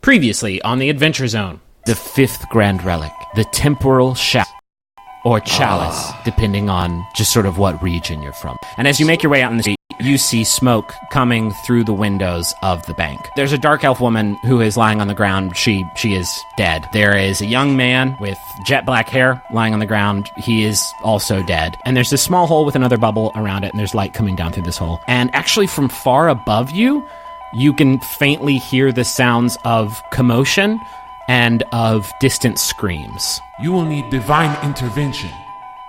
Previously on the Adventure Zone, the fifth grand relic, the temporal shaft, or chalice, depending on just sort of what region you're from. And as you make your way out in the street, you see smoke coming through the windows of the bank. There's a dark elf woman who is lying on the ground. She is dead. There is a young man with jet black hair lying on the ground. He is also dead. And there's this small hole with another bubble around it, and there's light coming down through this hole. And actually from far above you, you can faintly hear the sounds of commotion and of distant screams. You will need divine intervention.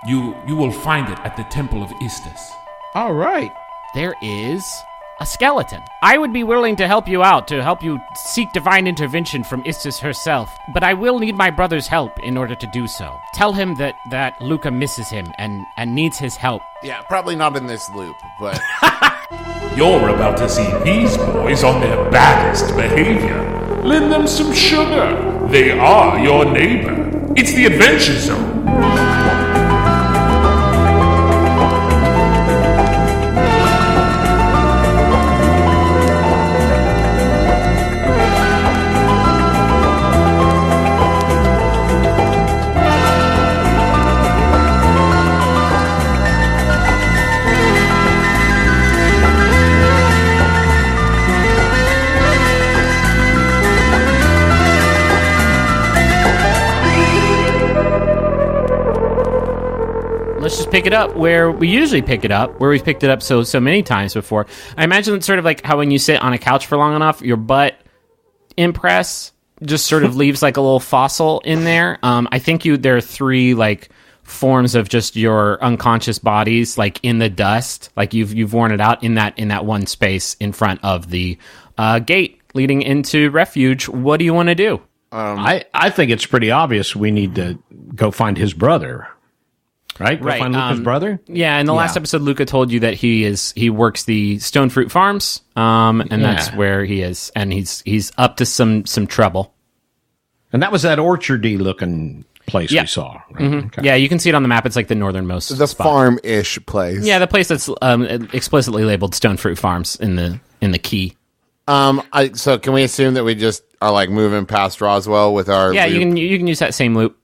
You will find it at the Temple of Istus. All right. There is a skeleton. I would be willing to help you out, to help you seek divine intervention from Istus herself, but I will need my brother's help in order to do so. Tell him that Luca misses him and needs his help. Yeah, probably not in this loop, but... You're about to see these boys on their baddest behavior. Lend them some sugar. They are your neighbor. It's the Adventure Zone. Let's just pick it up where we usually pick it up, where we've picked it up so many times before. I imagine it's sort of like how when you sit on a couch for long enough, your butt impress just sort of leaves like a little fossil in there. I think there are three like forms of just your unconscious bodies like in the dust, like you've worn it out in that one space in front of the gate leading into refuge. What do you want to do? I think it's pretty obvious we need to go find his brother. Right? Go find Luca's brother? Yeah, in the last episode, Luca told you that he works the Stone Fruit Farms, and that's where he is, and he's up to some trouble. And that was that orchardy looking place we saw. Right? Mm-hmm. Okay. Yeah, you can see it on the map. It's like the northernmost the spot. Farm-ish place. Yeah, the place that's explicitly labeled Stone Fruit Farms in the key. So can we assume that we just are like moving past Roswell with our? Yeah, loop? you can use that same loop.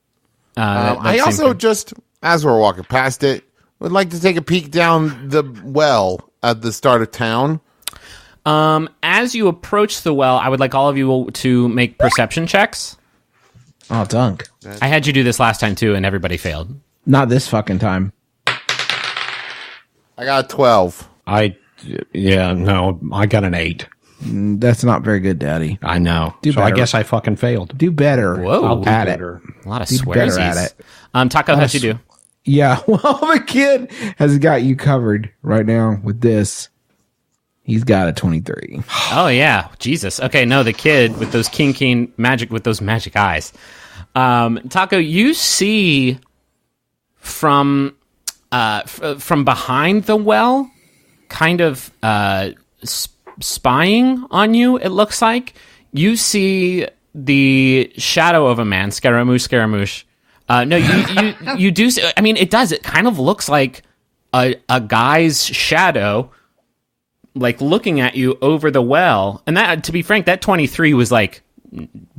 I also just, as we're walking past it, would like to take a peek down the well at the start of town. As you approach the well, I would like all of you to make perception checks. Oh, dunk. I had you do this last time too, and everybody failed. Not this fucking time. I got a 12. I got an 8. That's not very good, Daddy. I know. Do so better. I guess I fucking failed. Do better. Whoa. I'll do At better. A lot of Do better swearsies. at it. Taco, how'd you do? Yeah, well, the kid has got you covered right now with this. He's got a 23. Oh, yeah. Jesus. Okay, no, the kid with those king magic, with those magic eyes. Taco, you see from behind the well, kind of spying on you, it looks like. You see the shadow of a man, Scaramouche. No, you do see, I mean, it does. It kind of looks like a guy's shadow, like looking at you over the well. And that, to be frank, that 23 was like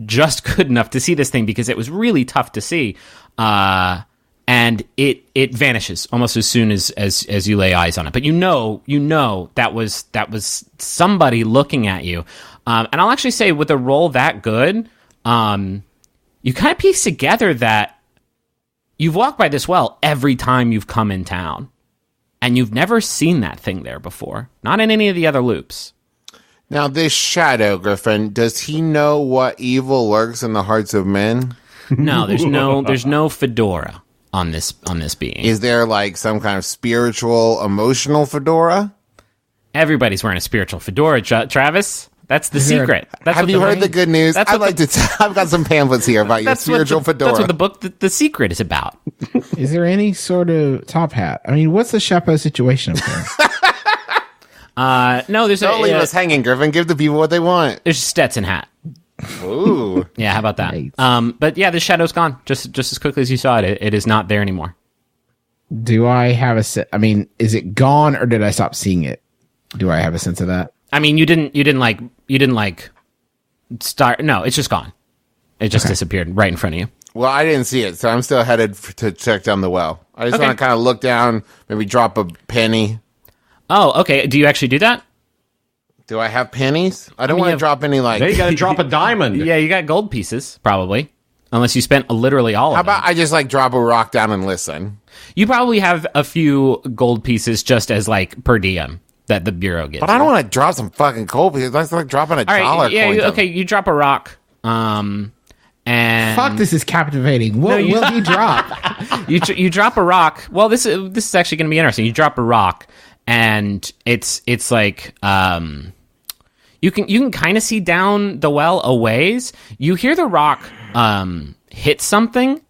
just good enough to see this thing because it was really tough to see. And it vanishes almost as soon as you lay eyes on it. But you know that was somebody looking at you. And I'll actually say with a roll that good, you kind of piece together that you've walked by this well every time you've come in town. And you've never seen that thing there before. Not in any of the other loops. Now, this Shadow Griffin, does he know what evil lurks in the hearts of men? No, there's no fedora on this being. Is there like some kind of spiritual, emotional fedora? Everybody's wearing a spiritual fedora, Travis. That's the secret. Have you heard the good news? I'd like to I've got some pamphlets here about your spiritual fedora. That's what the book, the secret, is about. Is there any sort of top hat? I mean, what's the chapeau situation up there? No, there's Don't leave us hanging, Griffin. Give the people what they want. There's a Stetson hat. Ooh. Yeah, how about that? Nice. But yeah, the shadow's gone. Just as quickly as you saw it. It is not there anymore. Do I have I mean, is it gone or did I stop seeing it? Do I have a sense of that? I mean, you didn't like No, it's just gone. It just disappeared right in front of you. Well, I didn't see it, so I'm still headed to check down the well. I just want to kind of look down, maybe drop a penny. Oh, okay. Do you actually do that? Do I have pennies? I don't want to drop any, like... Now you got to drop a diamond. Yeah, you got gold pieces, probably. Unless you spent literally all of them. How about I just, like, drop a rock down and listen? You probably have a few gold pieces just as, like, per diem that the Bureau gives. But I don't want to drop some fucking gold pieces. That's like dropping $1 coin. You drop a rock, and... Fuck, this is captivating. What will he drop? You drop a rock. Well, this is actually going to be interesting. You drop a rock, and it's like you can kind of see down the well a ways. You hear the rock hit something.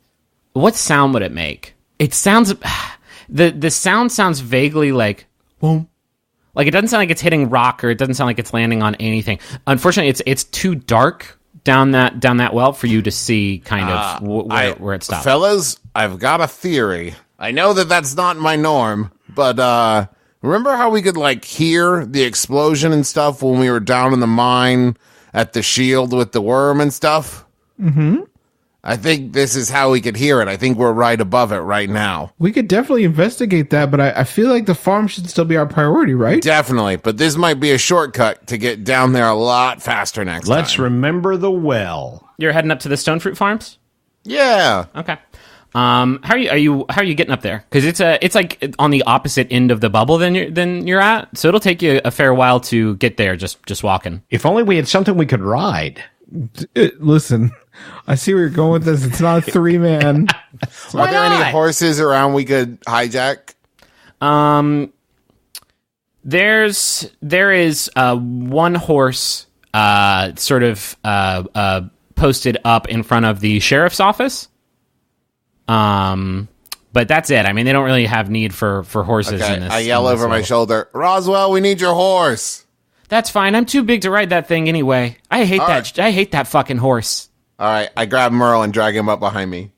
What sound would it make? It sounds the sound sounds vaguely like boom. Like it doesn't sound like it's hitting rock, or it doesn't sound like it's landing on anything. Unfortunately, it's too dark down that well for you to see kind of where it stops. Fellas, I've got a theory. I know that that's not my norm, but remember how we could like hear the explosion and stuff when we were down in the mine at the shield with the worm and stuff? Mm-hmm. I think this is how we could hear it. I think we're right above it right now. We could definitely investigate that, but I feel like the farm should still be our priority, right? Definitely, but this might be a shortcut to get down there a lot faster next time. Let's remember the well. You're heading up to the stone fruit farms? Yeah. Okay. How are you getting up there? Because it's like on the opposite end of the bubble than you're at, so it'll take you a fair while to get there just walking. If only we had something we could ride. Listen, I see where you're going with this. It's not a 3-man. Are there any horses around we could hijack? There is one horse sort of posted up in front of the sheriff's office. But that's it. I mean, they don't really have need for horses in this. I yell over my shoulder, Roswell, we need your horse. That's fine. I'm too big to ride that thing anyway. I hate that. I hate that fucking horse. All right, I grab Merle and drag him up behind me.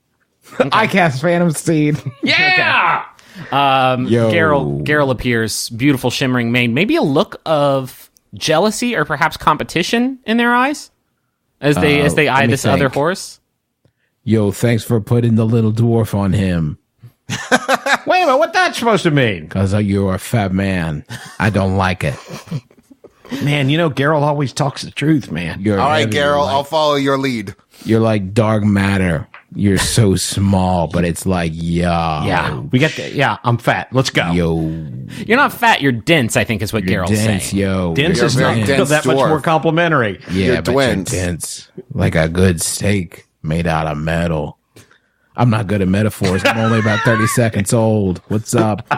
Okay. I cast Phantom Steed. Yeah. Geralt appears, beautiful shimmering mane, maybe a look of jealousy or perhaps competition in their eyes as they eye this other horse. Yo, thanks for putting the little dwarf on him. Wait a minute, what that's supposed to mean? Because you're a fat man. I don't like it. Man, Geralt always talks the truth, man. All right, Geralt, I'll follow your lead. You're like dark matter. You're so small, but it's like, yeah, we get that. Yeah, I'm fat. Let's go. Yo, you're not fat. You're dense. I think is what Geralt's saying. Yo, dense is not that much more complimentary. Yeah, but you're dense, like a good steak made out of metal. I'm not good at metaphors. I'm only about 30 seconds old. What's up?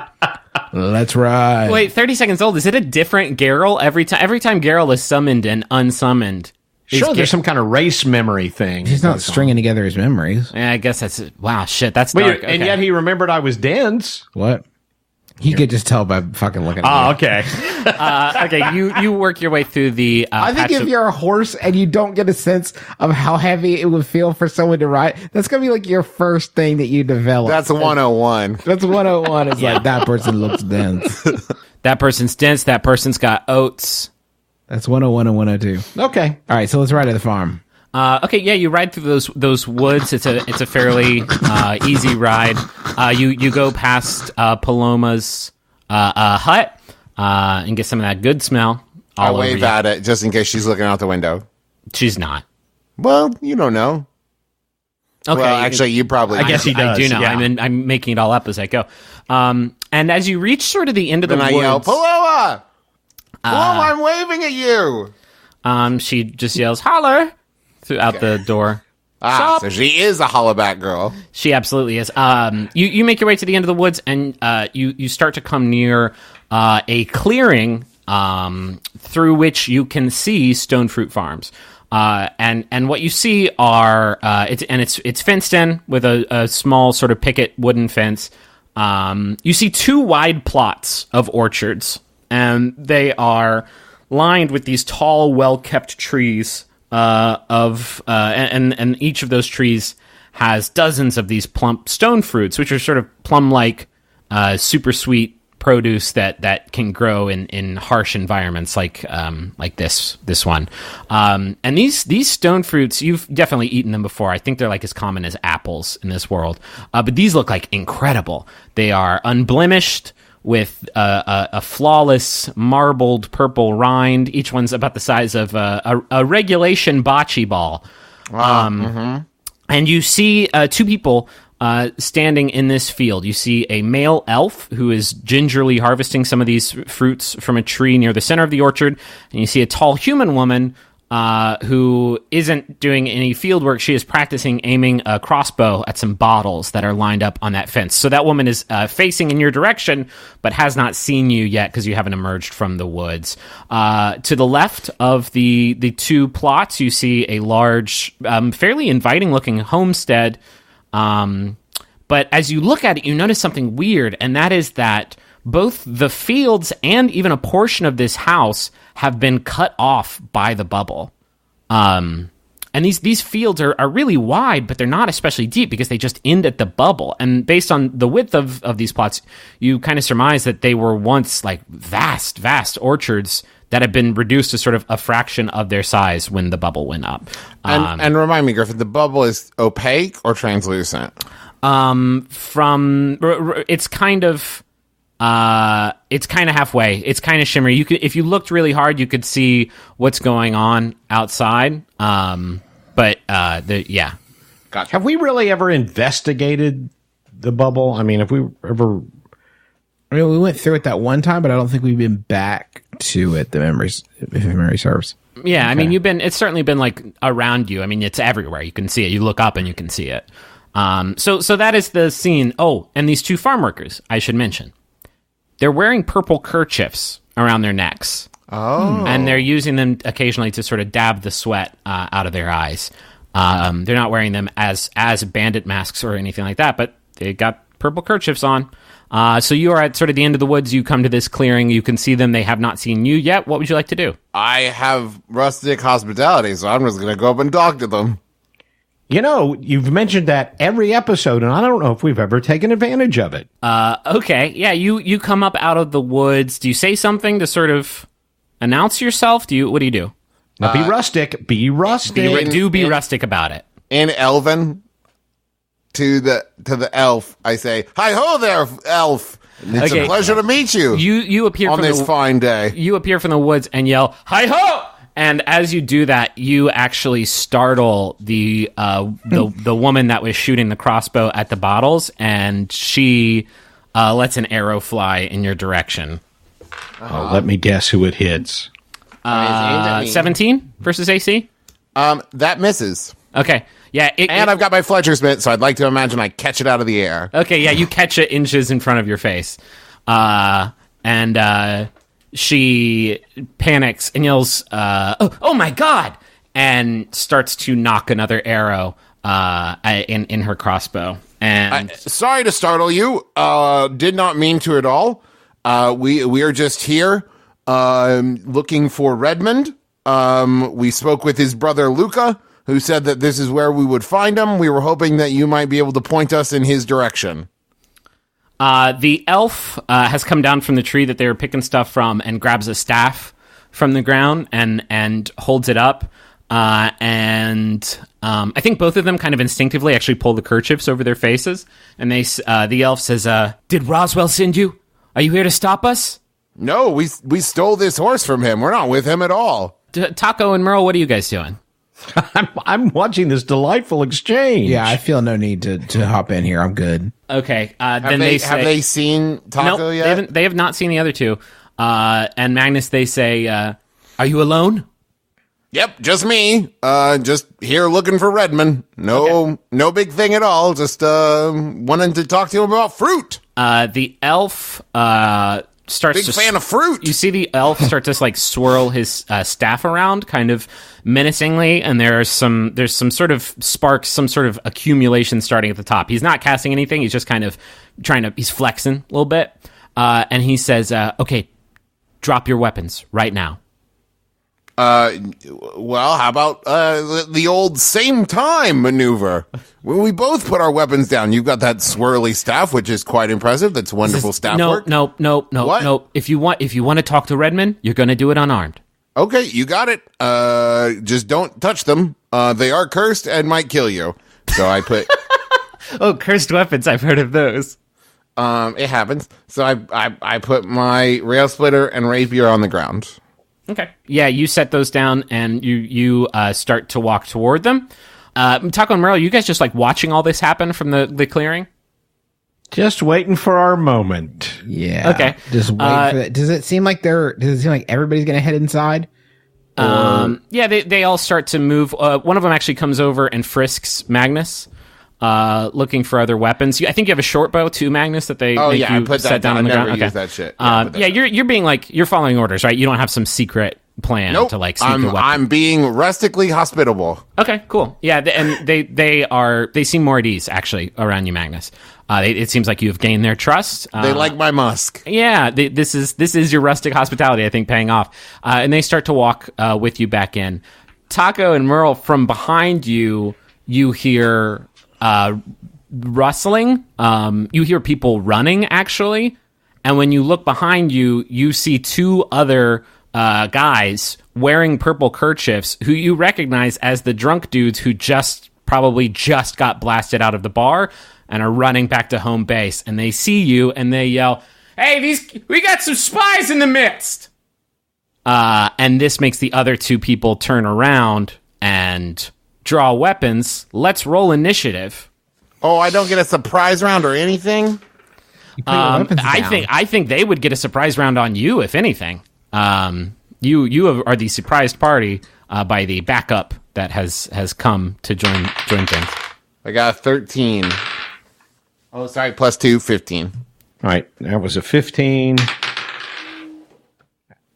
Let's ride. Wait, 30 seconds old. Is it a different Geralt every time? Every time Geralt is summoned and unsummoned. Sure, there's some kind of race memory thing. He's not stringing together his memories. Yeah, I guess that's wow. Shit, that's dark. Okay. And yet he remembered I was dense. What? He could just tell by fucking looking at me. Okay. Okay, you work your way through the I think if you're a horse and you don't get a sense of how heavy it would feel for someone to ride, that's going to be like your first thing that you develop. That's 101. That's 101. It's like, that person looks dense. That person's dense. That person's got oats. That's 101 and 102. Okay. All right, so let's ride to the farm. Okay, yeah, you ride through those woods. It's a fairly easy ride. You go past Paloma's hut and get some of that good smell. I wave at it just in case she's looking out the window. She's not. Well, you don't know. Okay, well, actually, you probably. I guess he does. I do know. Yeah. I'm making it all up as I go. And as you reach sort of the end of the woods, I yell, Paloma! Paloma, I'm waving at you. She just yells, "Holler!" out the door. So she is a hollaback girl. She absolutely is. You make your way to the end of the woods, and you start to come near a clearing through which you can see Stone Fruit Farms. And what you see are it's fenced in with a small sort of picket wooden fence. You see two wide plots of orchards, and they are lined with these tall, well-kept trees. And each of those trees has dozens of these plump stone fruits, which are sort of plum-like, super sweet produce that can grow in harsh environments like this one. And these stone fruits, you've definitely eaten them before. I think they're like as common as apples in this world. But these look like incredible. They are unblemished with a flawless marbled purple rind. Each one's about the size of a regulation bocce ball. And you see two people standing in this field. You see a male elf who is gingerly harvesting some of these fruits from a tree near the center of the orchard. And you see a tall human woman who isn't doing any field work. She is practicing aiming a crossbow at some bottles that are lined up on that fence. So that woman is facing in your direction, but has not seen you yet because you haven't emerged from the woods. To the left of the two plots, you see a large, fairly inviting-looking homestead. But as you look at it, you notice something weird, and that is that both the fields and even a portion of this house have been cut off by the bubble. And these fields are really wide, but they're not especially deep because they just end at the bubble. And based on the width of these plots, you kind of surmise that they were once like vast orchards that have been reduced to sort of a fraction of their size when the bubble went up. And remind me, Griffin, the bubble is opaque or translucent? It's kind of halfway. It's kind of shimmery. If you looked really hard, you could see what's going on outside. Gotcha. Have we really ever investigated the bubble? I mean, we went through it that one time, but I don't think we've been back to it. If memory serves. Yeah, I mean, it's certainly been like around you. I mean, it's everywhere. You can see it. You look up and you can see it. So that is the scene. Oh, and these two farm workers, I should mention. They're wearing purple kerchiefs around their necks. Oh. And they're using them occasionally to sort of dab the sweat out of their eyes. They're not wearing them as bandit masks or anything like that, but they got purple kerchiefs on. So you are at sort of the end of the woods. You come to this clearing. You can see them. They have not seen you yet. What would you like to do? I have rustic hospitality, so I'm just going to go up and talk to them. You know, you've mentioned that every episode, and I don't know if we've ever taken advantage of it. Okay. Yeah, you come up out of the woods. Do you say something to sort of announce yourself? What do you do? Now, be rustic. Be rustic. Be rustic about it. In Elven, to the elf, I say, "Hi ho there, elf. It's a pleasure to meet you. You appear on from this fine day. You appear from the woods and yell, "Hi ho!" And as you do that, you actually startle the woman that was shooting the crossbow at the bottles, and she lets an arrow fly in your direction. Let me guess who it hits. 17 versus AC? That misses. Okay. Yeah, I've got my Fletcher's mitt, so I'd like to imagine I catch it out of the air. Okay, yeah, you catch it inches in front of your face. She panics and yells, oh my God! And starts to knock another arrow in her crossbow. And sorry to startle you. Did not mean to at all. We are just here looking for Redmond. We spoke with his brother Luca, who said that this is where we would find him. We were hoping that you might be able to point us in his direction. The elf has come down from the tree that they were picking stuff from and grabs a staff from the ground and holds it up. I think both of them kind of instinctively actually pull the kerchiefs over their faces. And the elf says, "Did Roswell send you? Are you here to stop us?" No, we stole this horse from him. We're not with him at all. Taco and Merle, what are you guys doing? I'm watching this delightful exchange. Yeah, I feel no need to hop in here. I'm good. Okay. Have they seen Taco yet? They have not seen the other two. And Magnus, they say, "Are you alone?" Yep, just me. Just here looking for Redmond. No big thing at all. Just wanting to talk to him about fruit. The elf starts big fan of fruit. You see the elf start to like swirl his staff around, kind of menacingly, and there's some sort of sparks, some sort of accumulation starting at the top. He's not casting anything. He's just kind of he's flexing a little bit, and he says, "Okay, drop your weapons right now." Well, how about the old same time maneuver? When we both put our weapons down. You've got that swirly staff, which is quite impressive. That's wonderful staff work. No. If you want to talk to Redmond, you're going to do it unarmed. Okay, you got it. Just don't touch them. They are cursed and might kill you. So I put... Oh, cursed weapons. I've heard of those. It happens. So I put my rail splitter and rapier on the ground. Okay. Yeah, you set those down and you start to walk toward them. Taco and Merle, you guys just like watching all this happen from the clearing? Just waiting for our moment. Yeah. Okay. Just wait for that. Does it seem like everybody's going to head inside? Yeah, they all start to move. One of them actually comes over and frisks Magnus, looking for other weapons. I think you have a short bow too, Magnus, that they make I you put that set down on the ground. I never use that shit. You're being like, you're following orders, right? You don't have some secret plan to like sneak a weapon. I'm being rustically hospitable. Okay, cool. Yeah, and they seem more at ease actually around you, Magnus. It seems like you have gained their trust. They like my musk. Yeah, this is your rustic hospitality, I think, paying off. And they start to walk with you back in. Taco and Merle, from behind you, you hear rustling. You hear people running, actually. And when you look behind you, you see two other guys wearing purple kerchiefs who you recognize as the drunk dudes who probably just got blasted out of the bar and are running back to home base. And they see you and they yell, "Hey, we got some spies in the midst!" And this makes the other two people turn around and draw weapons. Let's roll initiative. Oh, I don't get a surprise round or anything? I think they would get a surprise round on you, if anything. You are the surprised party by the backup that has come to join things. I got a 13. Oh, sorry, plus 2, 15. All right, that was a 15.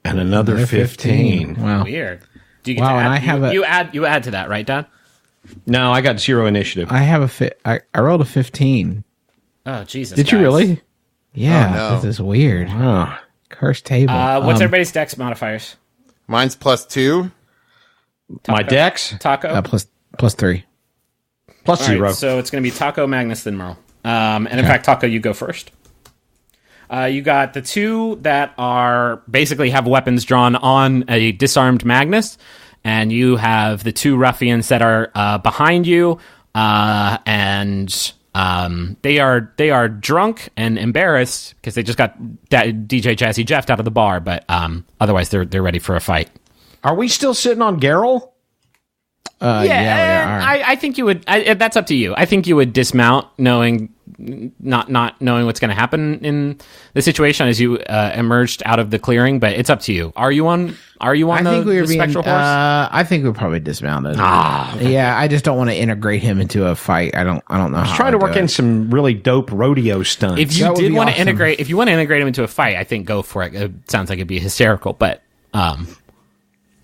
And another 15. Wow. Weird. Do you get Wow, to add, and I have you add to that, right, Dad? No, I got 0 initiative. I have I rolled a 15. Oh, Jesus. Did you really? Yeah, Oh, no. this is weird. Oh. Cursed table. What's everybody's dex modifiers? Mine's plus 2. My dex? Taco? Plus 3. Plus All 0. right, so it's going to be Taco, Magnus, then Merle. And in fact, Taco, you go first. You got the two that are basically have weapons drawn on a disarmed Magnus, and you have the two ruffians that are behind you, and they are drunk and embarrassed because they just got DJ Jazzy Jeff out of the bar, but otherwise they're ready for a fight. Are we still sitting on Garrel? Yeah, we are. I think you would. That's up to you. I think you would dismount, knowing not knowing what's going to happen in the situation as you emerged out of the clearing. But it's up to you. Are you on? The spectral horse? I think we're probably dismounted. Yeah, I just don't want to integrate him into a fight. I don't know. I was trying to work in some really dope rodeo stunts. If you did want to integrate, if you want to integrate him into a fight, I think go for it. It sounds like it'd be hysterical, but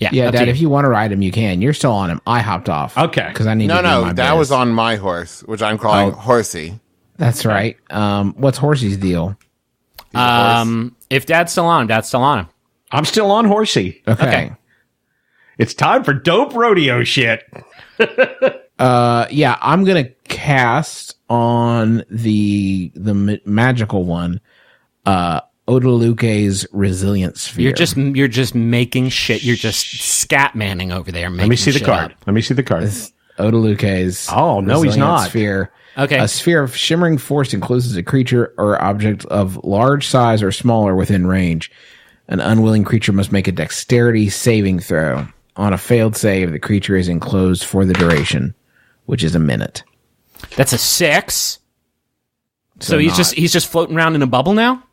yeah, Dad. If you want to ride him, you can. You're still on him. I hopped off. Okay, because I need. No, that was on my horse, which I'm calling Horsey. That's right. What's Horsey's deal? If Dad's still on him, Dad's still on him. I'm still on Horsey. Okay. It's time for dope rodeo shit. Yeah, I'm gonna cast on the magical one, Odaluke's resilient sphere. You're just making shit. You're just scatmanning over there. Let me see the card. Let me see the card. Odaluke's. Oh no, he's not. Sphere. Okay. A sphere of shimmering force encloses a creature or object of large size or smaller within range. An unwilling creature must make a dexterity saving throw. On a failed save, the creature is enclosed for the duration, which is a minute. That's a 6. So he's just floating around in a bubble now?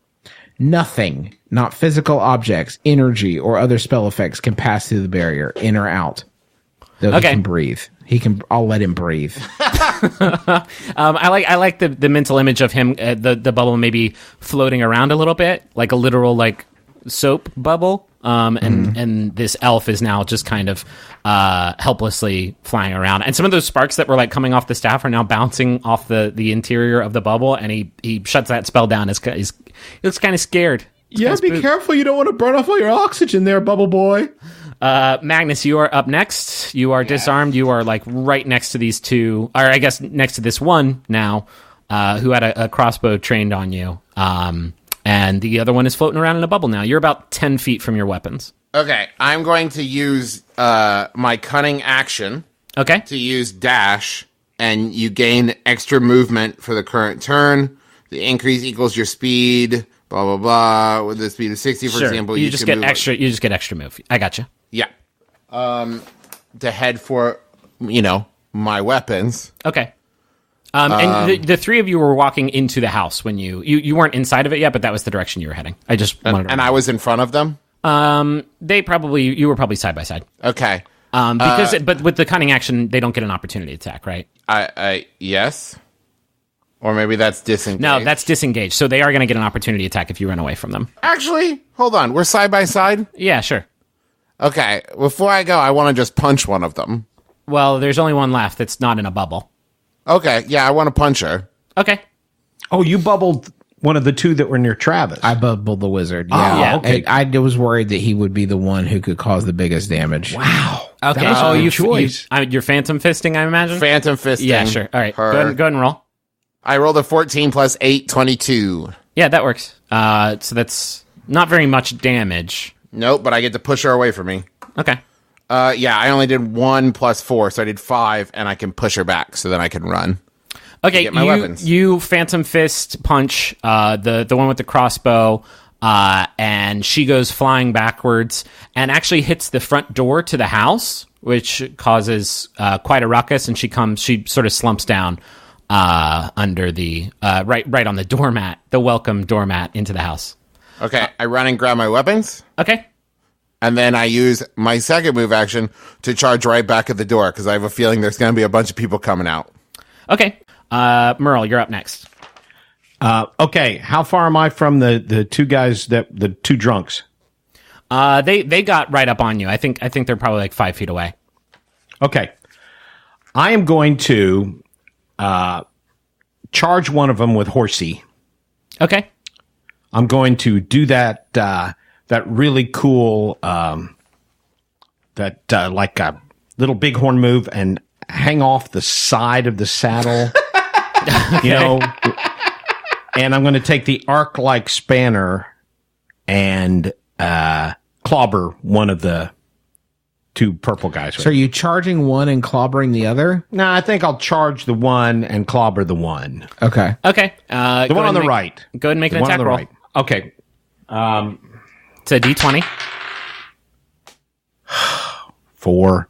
Nothing, not physical objects, energy, or other spell effects can pass through the barrier, in or out. Though he can breathe. I'll let him breathe. I like the mental image of him, the bubble maybe floating around a little bit, like a literal soap bubble. And this elf is now just kind of helplessly flying around. And some of those sparks that were coming off the staff are now bouncing off the interior of the bubble, and he shuts that spell down. He looks kind of scared. Be careful. You don't want to burn off all your oxygen there, Bubble Boy. Magnus, you are up next. You are disarmed. You are like right next to these two, or I guess next to this one now, who had a crossbow trained on you. And the other one is floating around in a bubble now. You're about 10 feet from your weapons. Okay, I'm going to use my cunning action. Okay. To use dash, and you gain extra movement for the current turn. The increase equals your speed. Blah blah blah. With the speed of 60, for example, you just get extra. You just get extra move. I got you. Yeah. To head for my weapons. Okay. And the three of you were walking into the house when you weren't inside of it yet, but that was the direction you were heading. I just wanted to and I was in front of them. You were probably side by side. Okay. But with the cunning action, they don't get an opportunity attack, right? Yes. Or maybe that's disengaged. No, that's disengaged. So they are going to get an opportunity attack if you run away from them. Actually, hold on. We're side by side? Yeah, sure. Okay. Before I go, I want to just punch one of them. Well, there's only one left that's not in a bubble. Okay. Yeah, I want to punch her. Okay. Oh, you bubbled one of the two that were near Travis. I bubbled the wizard. Oh, Yeah. okay. I was worried that he would be the one who could cause the biggest damage. Wow. Okay. That was a good choice. You're phantom fisting, I imagine? Phantom fisting. Yeah, sure. All right. Go ahead and roll. I rolled a 14 plus 8, 22. Yeah, that works. So that's not very much damage. Nope, but I get to push her away from me. Okay. Yeah, I only did 1 plus 4, so I did 5, and I can push her back, so then I can run. Okay, get my weapons. You phantom fist punch the one with the crossbow, and she goes flying backwards and actually hits the front door to the house, which causes quite a ruckus. And she sort of slumps down under the right on the doormat, the welcome doormat into the house. Okay, I run and grab my weapons. Okay. And then I use my second move action to charge right back at the door, because I have a feeling there's going to be a bunch of people coming out. Okay. Merle, you're up next. Okay, how far am I from the two guys, the two drunks? They got right up on you. I think they're probably like 5 feet away. Okay. I am going to charge one of them with horsey. Okay. I'm going to do that really cool like a little bighorn move and hang off the side of the saddle. Okay. And I'm going to take the arc-like spanner and clobber one of the two purple guys. So are you charging one and clobbering the other? No, I think I'll charge the one and clobber the one. Okay. Okay. The one on the right. Go ahead and make an attack roll. Right. Okay. It's a D20. 4.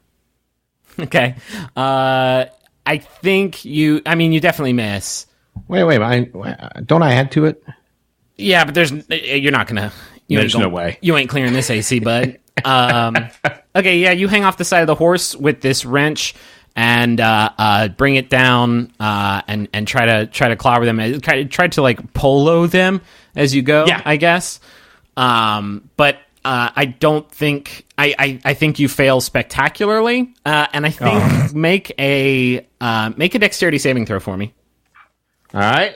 Okay. I think you definitely miss. Wait. Don't I add to it? Yeah, but you're not going to. There's no way. You ain't clearing this AC, bud. Okay, yeah, you hang off the side of the horse with this wrench and bring it down and try to clobber them. Try to like polo them as you go. Yeah. I guess. But I don't think I think you fail spectacularly. And I think make a dexterity saving throw for me. All right.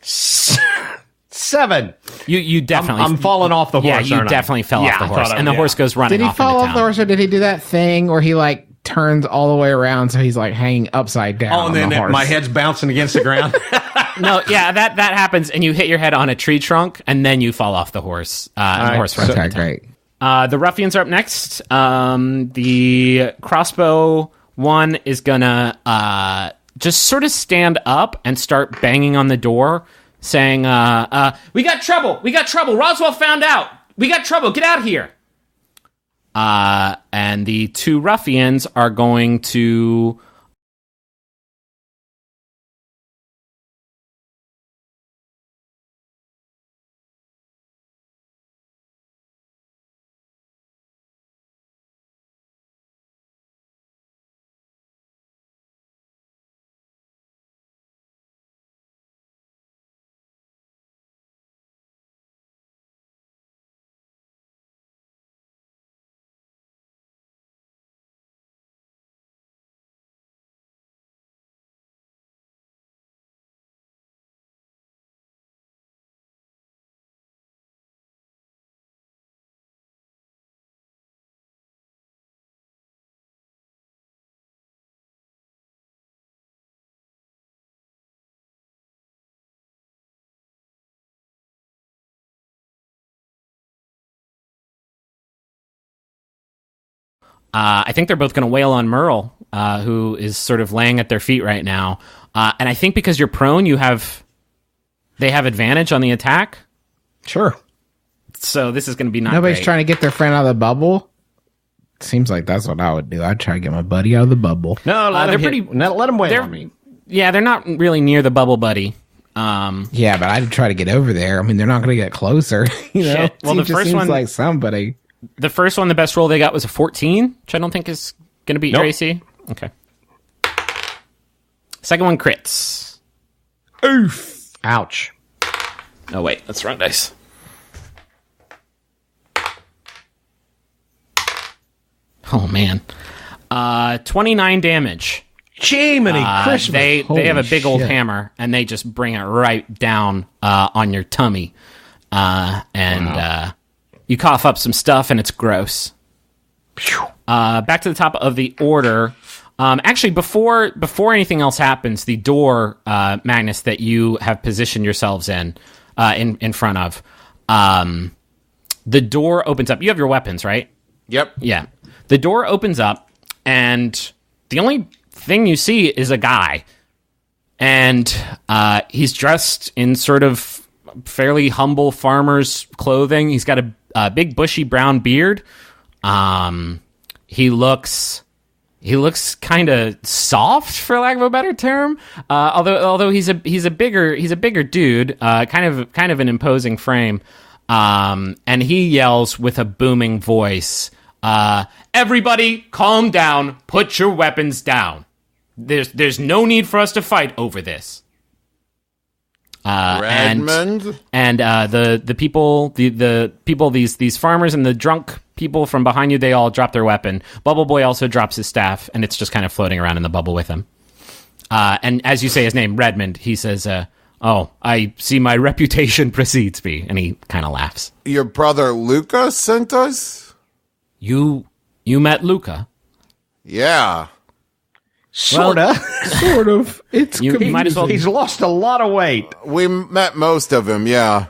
7. You definitely. I'm falling off the horse. Yeah, you definitely fell off the horse, and the horse goes running. Did he off fall into off town. the horse, or did he do that thing where he like turns all the way around so he's like hanging upside down? Oh, and then on the horse? my head's bouncing against the ground. No, yeah, that happens, and you hit your head on a tree trunk, and then you fall off the horse. And the horse runs Okay, into town. great. The ruffians are up next. The crossbow one is gonna just sort of stand up and start banging on the door, saying, we got trouble! We got trouble! Roswell found out! We got trouble! Get out here! And the two ruffians are going to I think they're both going to wail on Merle, who is sort of laying at their feet right now. And I think because you're prone, they have advantage on the attack. Sure. So this is going to be not Nobody's great. trying to get their friend out of the bubble. Seems like that's what I would do. I'd try to get my buddy out of the bubble. No, let they're him pretty- let him wail they're- on me. Yeah, they're not really near the bubble buddy. Yeah, but I'd try to get over there. I mean, they're not going to get closer. You know, Shit. Well, the just first seems one- like somebody. The first one, the best roll they got was a 14, which I don't think is going to beat your Nope. AC. Okay. Second one crits. Oof. Ouch. Oh, wait. That's the wrong dice. Oh, man. 29 damage. Jiminy Christmas. They have a Holy big old shit. hammer, and they just bring it right down on your tummy. You cough up some stuff, and it's gross. Back to the top of the order. Actually, before anything else happens, the door, Magnus, that you have positioned yourselves in front of, the door opens up. You have your weapons, right? Yep. Yeah. The door opens up, and the only thing you see is a guy. And he's dressed in sort of fairly humble farmer's clothing. He's got a big bushy brown beard. He looks kind of soft, for lack of a better term. Although he's a bigger dude, kind of an imposing frame. And he yells with a booming voice, "Everybody, calm down. Put your weapons down. There's no need for us to fight over this." Redmond? And the people, these farmers and the drunk people from behind you, they all drop their weapon. Bubble Boy also drops his staff, and it's just kind of floating around in the bubble with him. And as you say his name, Redmond, he says, "Oh, I see my reputation precedes me," and he kind of laughs. Your brother Luca sent us? You met Luca. Yeah. Sorta. Sort of. It's You might as well. He's lost a lot of weight. We met most of him, yeah.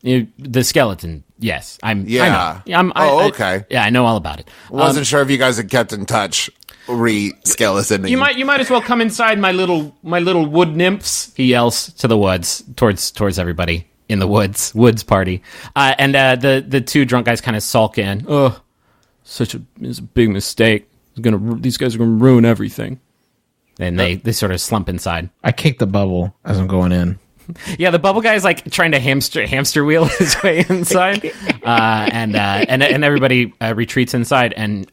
The skeleton. Yes, I Yeah. know. Okay. Yeah, I know all about it. Wasn't sure if you guys had kept in touch. Re-skeleton. You might as well come inside, my little wood nymphs. He yells to the woods towards everybody in the woods party. And the two drunk guys kind of sulk in. Oh, it's a big mistake. These guys are gonna ruin everything. And they sort of slump inside. I kick the bubble as I'm going in. Yeah, the bubble guy is like trying to hamster wheel his way inside, and everybody retreats inside. And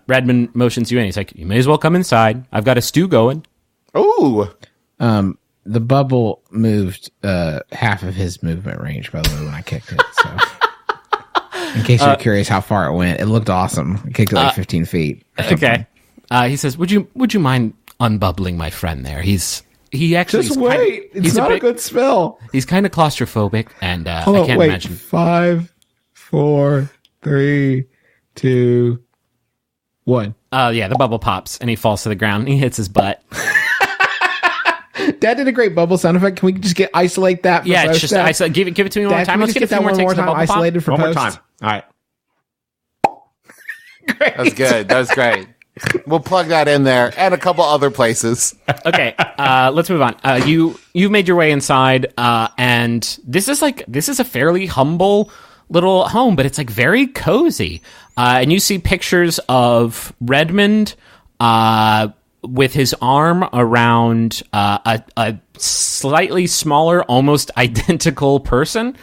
Redmond motions you in. He's like, "You may as well come inside. I've got a stew going." Ooh. The bubble moved half of his movement range, by the way, when I kicked it. So, in case you're curious how far it went, it looked awesome. I kicked it like 15 feet. Okay. He says, "Would you mind unbubbling my friend there? He actually Just is wait. It's not a good spell. He's kind of claustrophobic, and I Hold on, can't wait. imagine." 5, 4, 3, 2, 1. Yeah, the bubble pops, and he falls to the ground. And he hits his butt. Dad did a great bubble sound effect. Can we just isolate that? For Yeah, it's post, just Dad? give it to me one more Dad, time. can we Let's just get a few that more one takes more of the time bubble pop. isolated for One more post? time. All right. That's good. That was great. We'll plug that in there and a couple other places. Okay, let's move on. You've made your way inside, and this is a fairly humble little home, but it's like very cozy. And you see pictures of Redmond with his arm around a slightly smaller, almost identical person.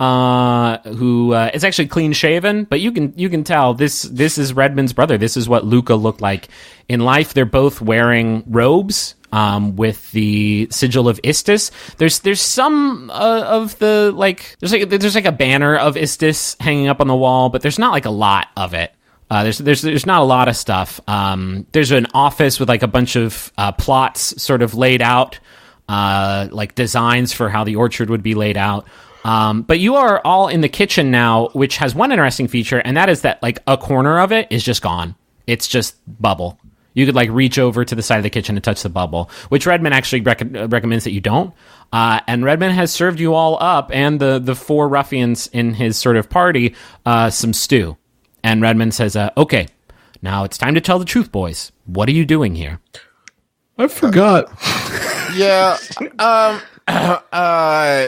Who is actually clean shaven, but you can tell this is Redmond's brother. This is what Luca looked like in life. They're both wearing robes with the sigil of Istis. There's some of the there's like a banner of Istis hanging up on the wall, but there's not like a lot of it. There's not a lot of stuff. There's an office with like a bunch of plots sort of laid out, like designs for how the orchard would be laid out. But you are all in the kitchen now, which has one interesting feature, and that is that like a corner of it is just gone. It's just bubble. You could like reach over to the side of the kitchen and touch the bubble, which Redmond actually recommends that you don't. And Redmond has served you all up and the four ruffians in his sort of party some stew. And Redmond says, "Okay, Now it's time to tell the truth, boys. What are you doing here? I forgot. Yeah.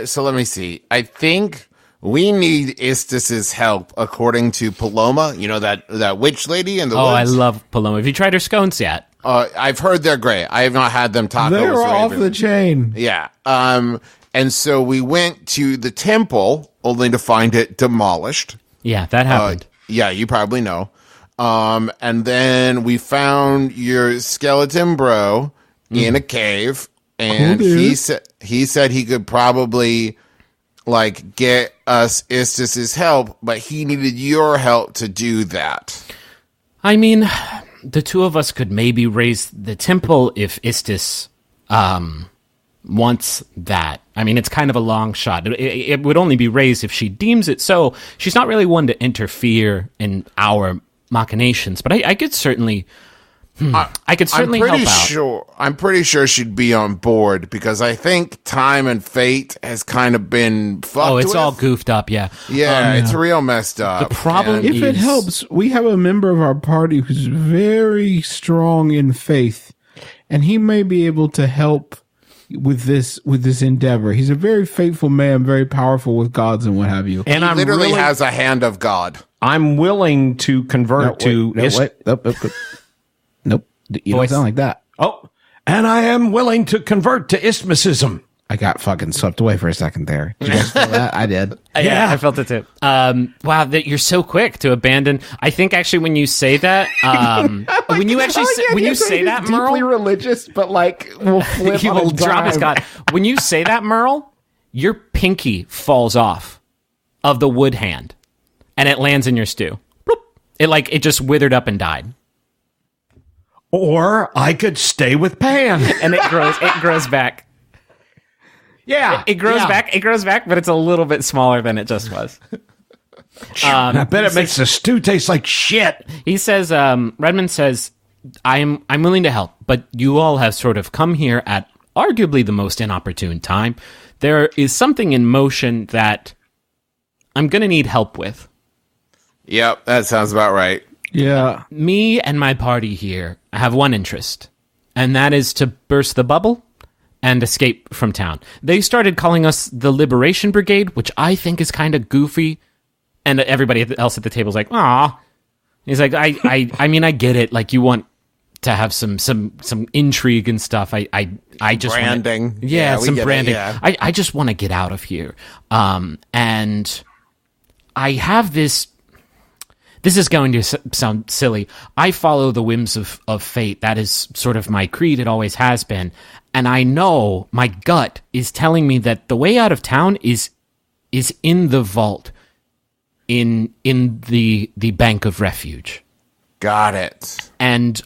So let me see. I think we need Istis's help, according to Paloma. You know, that witch lady in the woods? I love Paloma. Have you tried her scones yet? I've heard they're great. I have not had them tacos. They're or off anything. the chain. Yeah. And so we went to the temple only to find it demolished. Yeah, that happened. Yeah, you probably know. And then we found your skeleton bro in a cave, and he said he could probably like get us Istis's help, but he needed your help to do that. I mean, the two of us could maybe raise the temple if Istis wants that. I mean, it's kind of a long shot. It would only be raised if she deems it so. She's not really one to interfere in our machinations, but I could certainly... I could certainly help out. I'm pretty sure she'd be on board, because I think time and fate has kind of been fucked Oh, it's with. all goofed up, yeah. Yeah, it's real messed up. The problem And- If it helps, we have a member of our party who's very strong in faith, and he may be able to help with this endeavor. He's a very faithful man, very powerful with gods and what have you. And he I'm literally really, has a hand of God. I'm willing to convert to. Nope. You don't Voice. sound like that. Oh, and I am willing to convert to Isthmusism. I got fucking swept away for a second there. Did you guys feel that? I did. Yeah, I felt it too. Wow, that you're so quick to abandon. I think actually when you say that, when you actually when you say that, deeply Merle, religious, but like will flip he on will a drop his dime. god. When you say that, Merle, your pinky falls off of the wood hand, and it lands in your stew. Bloop. It just withered up and died. Or I could stay with Pan. And it grows back. Yeah, It grows back, but it's a little bit smaller than it just was. I bet it makes the stew taste like shit. He says, Redmond says, I'm willing to help, but you all have sort of come here at arguably the most inopportune time. There is something in motion that I'm going to need help with. Yep, that sounds about right. Yeah. Me and my party here have one interest, and that is to burst the bubble and escape from town. They started calling us the Liberation Brigade, which I think is kind of goofy, and everybody else at the table is like, "Aw." He's like, I mean, I get it. Like, you want to have some intrigue and stuff. I just Branding. yeah, we some get it, branding. yeah. I just want to get out of here. And I have this. This is going to sound silly. I follow the whims of fate. That is sort of my creed. It always has been. And I know my gut is telling me that the way out of town is in the vault, in the bank of refuge. Got it. And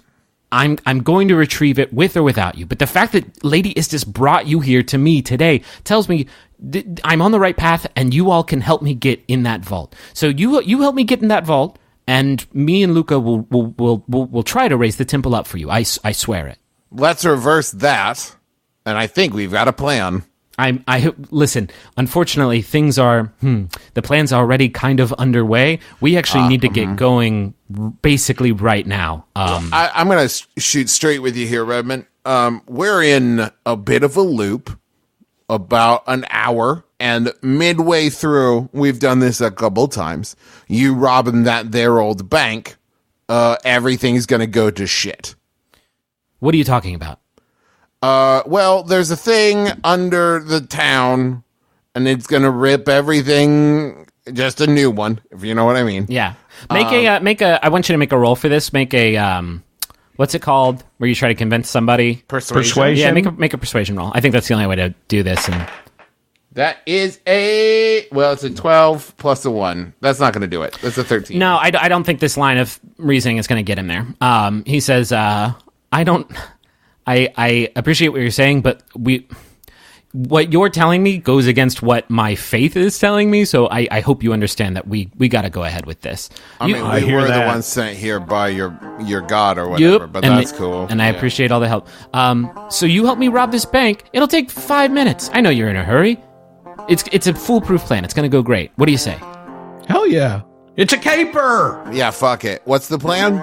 I'm going to retrieve it with or without you. But the fact that Lady Istis brought you here to me today tells me I'm on the right path, and you all can help me get in that vault. So you help me get in that vault, and me and Luca will try to raise the temple up for you. I swear it. Let's reverse that, and I think we've got a plan. I listen. Unfortunately, things are the plan's already kind of underway. We actually need to get going basically right now. I'm going to shoot straight with you here, Redmond. We're in a bit of a loop, about an hour, and midway through, we've done this a couple times. You robbing that there old bank, everything's going to go to shit. What are you talking about? Well, there's a thing under the town, and it's going to rip everything, just a new one, if you know what I mean. Yeah, make a. I want you to make a roll for this. Make a what's it called? Where you try to convince somebody. Persuasion. Yeah, make a persuasion roll. I think that's the only way to do this. And That is it's a 12 plus a 1. That's not going to do it. That's a 13. no, I don't think this line of reasoning is going to get him there. He says, I appreciate what you're saying, but what you're telling me goes against what my faith is telling me. So I hope you understand that we got to go ahead with this. I mean, we hear were the that. ones sent here by your god or whatever, but and that's cool. And I appreciate all the help. So you help me rob this bank. It'll take 5 minutes. I know you're in a hurry. It's a foolproof plan. It's going to go great. What do you say? Hell yeah. It's a caper. Yeah, fuck it. What's the plan?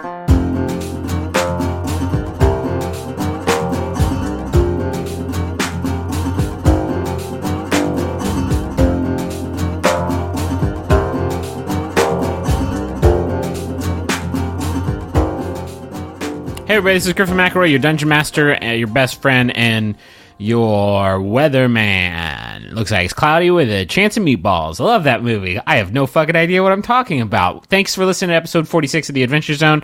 everybody, this is Griffin McElroy, your Dungeon Master, your best friend, and your weatherman. Looks like it's cloudy with a chance of meatballs. I love that movie. I have no fucking idea what I'm talking about. Thanks for listening to episode 46 of The Adventure Zone.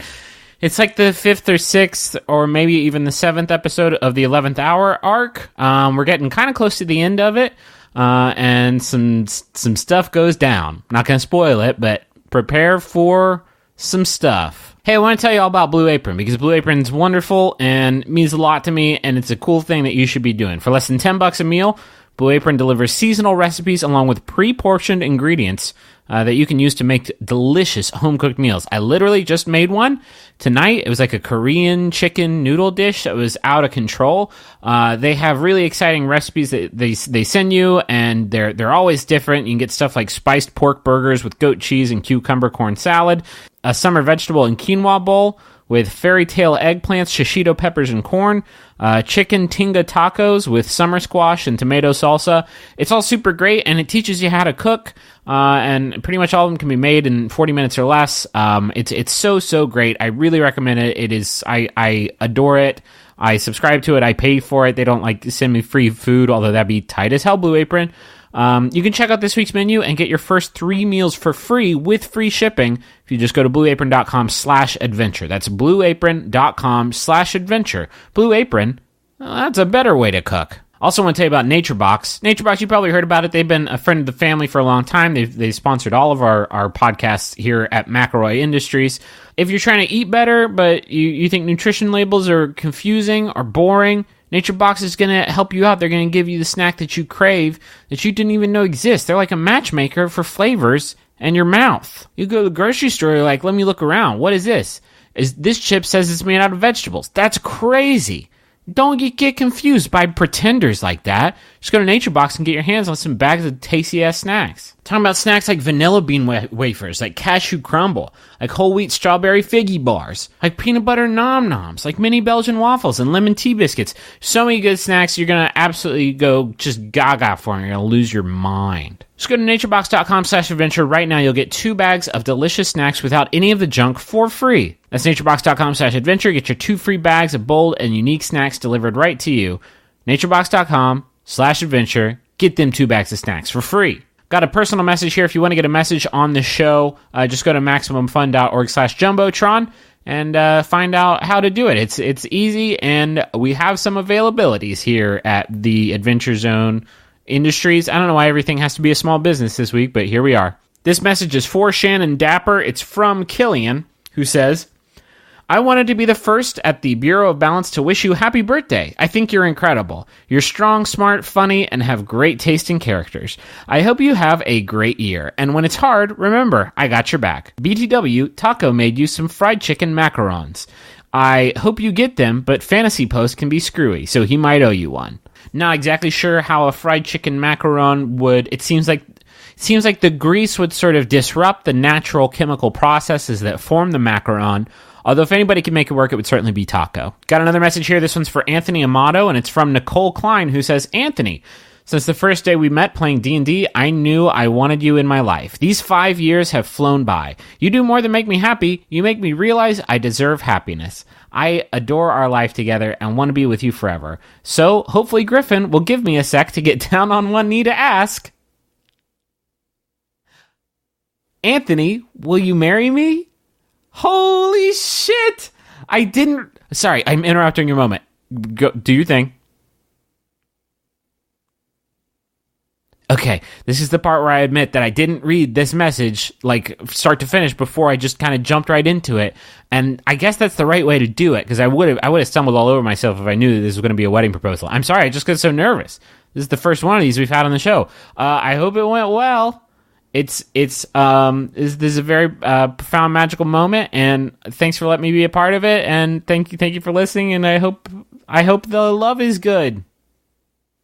It's like the 5th or 6th, or maybe even the 7th episode of the 11th Hour arc. We're getting kind of close to the end of it, and some stuff goes down. Not going to spoil it, but prepare for some stuff. Hey, I want to tell you all about Blue Apron, because Blue Apron's wonderful and means a lot to me, and it's a cool thing that you should be doing. For less than $10 a meal, Blue Apron delivers seasonal recipes along with pre-portioned ingredients that you can use to make delicious home-cooked meals. I literally just made one tonight. It was like a Korean chicken noodle dish that was out of control. They have really exciting recipes that they send you, and they're always different. You can get stuff like spiced pork burgers with goat cheese and cucumber corn salad, a summer vegetable and quinoa bowl with fairy tale eggplants, shishito peppers, and corn, chicken tinga tacos with summer squash and tomato salsa. It's all super great, and it teaches you how to cook, and pretty much all of them can be made in 40 minutes or less. It's so great. I really recommend it. It is, I adore it. I subscribe to it. I pay for it. They don't like send me free food, although that'd be tight as hell, Blue Apron. You can check out this week's menu and get your first 3 meals for free with free shipping if you just go to blueapron.com/adventure. That's blueapron.com/adventure. Blue Apron, that's a better way to cook. Also want to tell you about NatureBox. NatureBox, you probably heard about it. They've been a friend of the family for a long time. They've sponsored all of our podcasts here at McElroy Industries. If you're trying to eat better, but you think nutrition labels are confusing or boring, NatureBox is going to help you out. They're going to give you the snack that you crave that you didn't even know exists. They're like a matchmaker for flavors and your mouth. You go to the grocery store, you're like, let me look around. What is this? This chip says it's made out of vegetables. That's crazy. Don't get confused by pretenders like that. Just go to NatureBox and get your hands on some bags of tasty-ass snacks. Talking about snacks like vanilla bean wafers, like cashew crumble, like whole wheat strawberry figgy bars, like peanut butter nom-noms, like mini Belgian waffles and lemon tea biscuits. So many good snacks, you're going to absolutely go just gaga for them. You're going to lose your mind. Just go to naturebox.com/adventure right now. You'll get 2 bags of delicious snacks without any of the junk for free. That's naturebox.com/adventure. Get your 2 free bags of bold and unique snacks delivered right to you. naturebox.com/adventure. Get them 2 bags of snacks for free. Got a personal message here. If you want to get a message on the show, just go to MaximumFun.org/Jumbotron and find out how to do it. It's easy, and we have some availabilities here at the Adventure Zone Industries. I don't know why everything has to be a small business this week, but here we are. This message is for Shannon Dapper. It's from Killian, who says, I wanted to be the first at the Bureau of Balance to wish you happy birthday. I think you're incredible. You're strong, smart, funny, and have great taste in characters. I hope you have a great year. And when it's hard, remember, I got your back. BTW, Taco made you some fried chicken macarons. I hope you get them, but Fantasy Post can be screwy, so he might owe you one. Not exactly sure how a fried chicken macaron would... It seems like the grease would sort of disrupt the natural chemical processes that form the macaron. Although if anybody can make it work, it would certainly be Taco. Got another message here. This one's for Anthony Amato, and it's from Nicole Klein, who says, Anthony, since the first day we met playing D&D, I knew I wanted you in my life. These 5 years have flown by. You do more than make me happy. You make me realize I deserve happiness. I adore our life together and want to be with you forever. So hopefully Griffin will give me a sec to get down on one knee to ask, Anthony, will you marry me? Holy shit! Sorry, I'm interrupting your moment. Go, do your thing. Okay, this is the part where I admit that I didn't read this message, like, start to finish before I just kind of jumped right into it. And I guess that's the right way to do it, because I would have stumbled all over myself if I knew that this was going to be a wedding proposal. I'm sorry, I just got so nervous. This is the first one of these we've had on the show. I hope it went well. This is a very profound, magical moment, and thanks for letting me be a part of it. And thank you for listening. And I hope the love is good.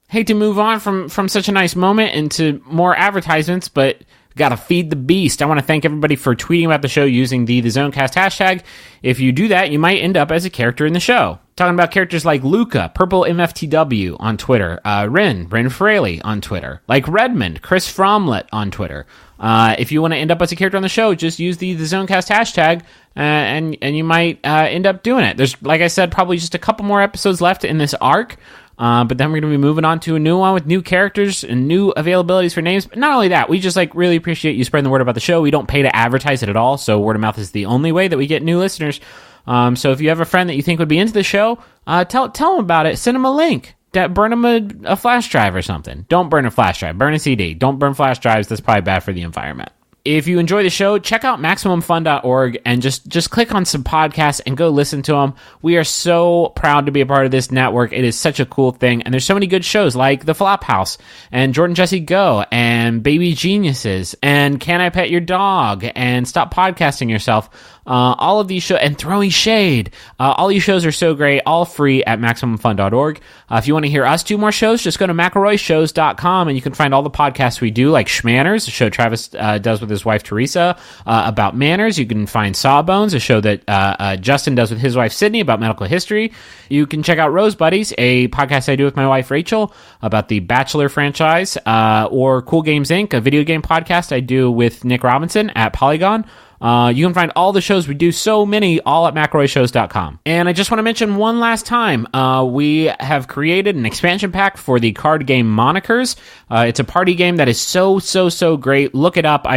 Hate to move on from such a nice moment into more advertisements, but Gotta feed the beast. I want to thank everybody for tweeting about the show using the ZoneCast hashtag. If you do that, you might end up as a character in the show. Talking about characters like Luca, Purple MFTW on Twitter, Rin Fraley on Twitter, like Redmond, Chris Fromlet on Twitter. If you want to end up as a character on the show, just use the ZoneCast hashtag, and you might end up doing it. There's, like I said, probably just a couple more episodes left in this arc. But then we're going to be moving on to a new one with new characters and new availabilities for names. But not only that, we just really appreciate you spreading the word about the show. We don't pay to advertise it at all, so word of mouth is the only way that we get new listeners. So if you have a friend that you think would be into the show, tell them about it. Send them a link. Burn them a flash drive or something. Don't burn a flash drive. Burn a CD. Don't burn flash drives. That's probably bad for the environment. If you enjoy the show, check out MaximumFun.org and just click on some podcasts and go listen to them. We are so proud to be a part of this network. It is such a cool thing. And there's so many good shows like The Flophouse and Jordan Jesse Go and Baby Geniuses and Can I Pet Your Dog and Stop Podcasting Yourself. All of these shows, and Throwing Shade. All these shows are so great, all free at MaximumFun.org. If you want to hear us do more shows, just go to McElroyShows.com and you can find all the podcasts we do, like Schmanners, a show Travis does with his wife Teresa about manners. You can find Sawbones, a show that Justin does with his wife Sydney about medical history. You can check out Rose Buddies, a podcast I do with my wife Rachel about the Bachelor franchise, or Cool Games Inc., a video game podcast I do with Nick Robinson at Polygon. You can find all the shows we do, so many, all at McElroyShows.com. And I just want to mention one last time, we have created an expansion pack for the card game Monikers. It's a party game that is so great. Look it up.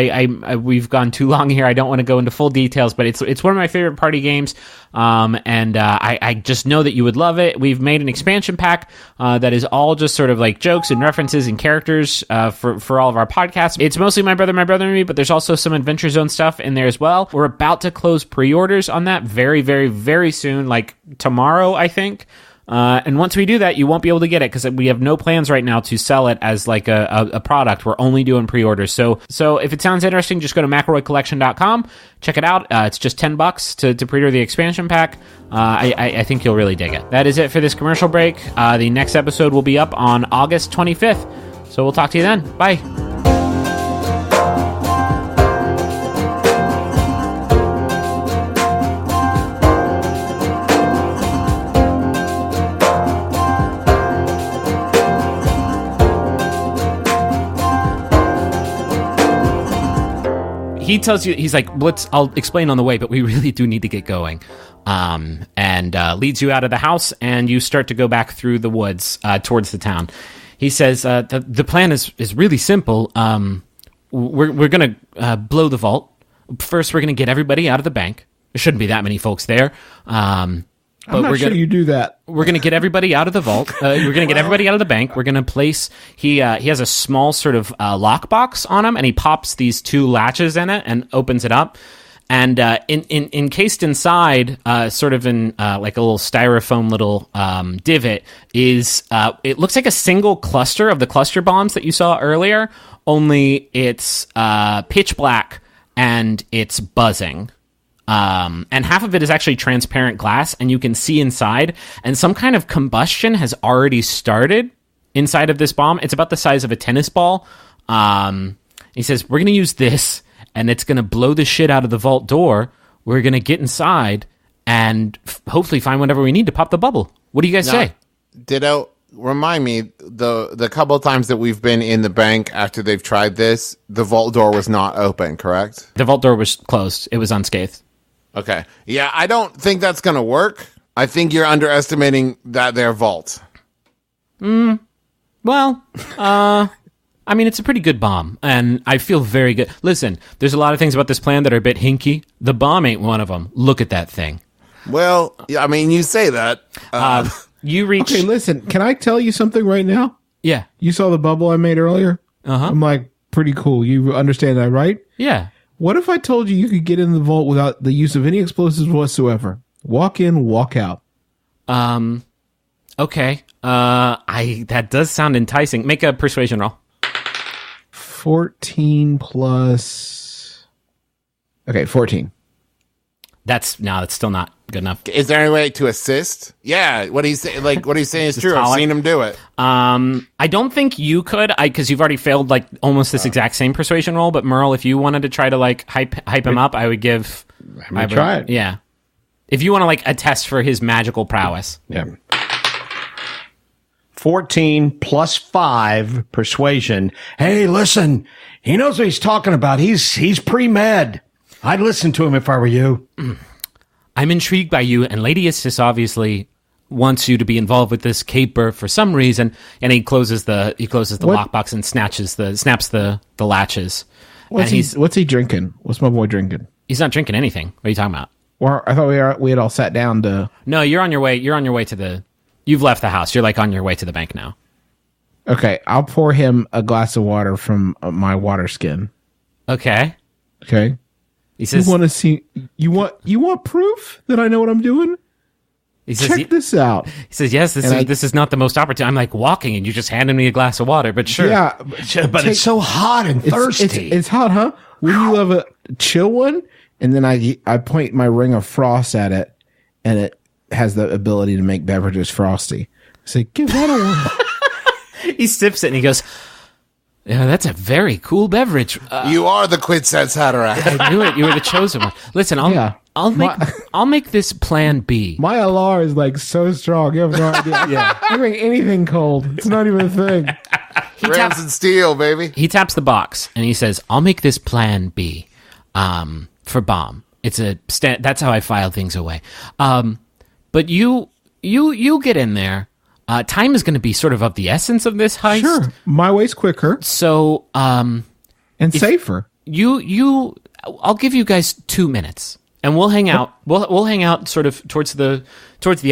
We've gone too long here. I don't want to go into full details, but it's one of my favorite party games. I just know that you would love it. We've made an expansion pack that is all just sort of like jokes and references and characters for all of our podcasts. It's mostly my brother and me, but there's also some Adventure Zone stuff in there as well. We're about to close pre-orders on that very soon, like tomorrow, I think. And once we do that, you won't be able to get it because we have no plans right now to sell it as like a product. We're only doing pre-orders. So if it sounds interesting, just go to McElroyCollection.com. Check it out. It's just $10 to pre-order the expansion pack. I think you'll really dig it. That is it for this commercial break. The next episode will be up on August 25th. So we'll talk to you then. Bye. He tells you, he's like, I'll explain on the way, but we really do need to get going. And leads you out of the house, and you start to go back through the woods towards the town. He says, the plan is really simple. We're going to blow the vault. First, we're going to get everybody out of the bank. There shouldn't be that many folks there. But I'm not sure you do that. We're going to get everybody out of the vault. We're going to get everybody out of the bank. We're going to place... He has a small sort of lockbox on him, and he pops these two latches in it and opens it up. And encased inside, sort of in like a little styrofoam little divot, is... it looks like a single cluster of the cluster bombs that you saw earlier, only it's pitch black and it's buzzing. And half of it is actually transparent glass, and you can see inside, and some kind of combustion has already started inside of this bomb. It's about the size of a tennis ball. He says, we're going to use this, and it's going to blow the shit out of the vault door. We're going to get inside and hopefully find whatever we need to pop the bubble. What do you guys say? Ditto. Remind me, the couple of times that we've been in the bank after they've tried this, the vault door was not open, correct? The vault door was closed. It was unscathed. Okay. Yeah, I don't think that's going to work. I think you're underestimating their vault. Well, I mean, it's a pretty good bomb, and I feel very good. Listen, there's a lot of things about this plan that are a bit hinky. The bomb ain't one of them. Look at that thing. Well, yeah, I mean, you say that. You reach... Okay, listen, can I tell you something right now? Yeah. You saw the bubble I made earlier? Uh-huh. I'm like, pretty cool. You understand that, right? Yeah. What if I told you could get in the vault without the use of any explosives whatsoever? Walk in, walk out. Okay. That does sound enticing. Make a persuasion roll. 14 plus... Okay, 14. That's still not Good enough. Is there any way to assist? Yeah, what he's saying is true. I've Pollock. seen him do it. I don't think you could, because you've already failed like almost this exact same persuasion roll. But Merle, if you wanted to try to like hype him up, I would give. Try it. Yeah. If you want to like attest for his magical prowess. Yeah. 14 plus 5 persuasion. Hey, listen, he knows what he's talking about. He's pre-med. I'd listen to him if I were you. I'm intrigued by you, and Lady Istis obviously wants you to be involved with this caper for some reason. And he closes the lockbox and snaps the latches. What's he drinking? What's my boy drinking? He's not drinking anything. What are you talking about? Well, I thought we had all sat down to. No, you're on your way. You're on your way to the. You've left the house. You're like on your way to the bank now. Okay, I'll pour him a glass of water from my water skin. Okay. Okay. He says, "You want to see? You want proof that I know what I'm doing? He says, Check this out." He says, "Yes, this is not the most opportune." I'm like walking, and you just handed me a glass of water. But sure. Yeah, But it's so hot and thirsty. It's hot, huh? Would you love a chill one? And then I point my ring of frost at it, and it has the ability to make beverages frosty. I say, "Give that a whirl." He sips it, and he goes, "Yeah, that's a very cool beverage." You are the Quidset Hatterack. I knew it. You were the chosen one. Listen, I'll make this plan B. My alar is like so strong. You have no idea. Yeah, I make anything cold. It's not even a thing. Rams and steel, baby. He taps the box and he says, "I'll make this plan B, for bomb. It's that's how I file things away. But you get in there. Time is going to be sort of the essence of this heist. Sure, my way's quicker. So, and safer. I'll give you guys 2 minutes, and we'll hang out. We'll hang out sort of towards the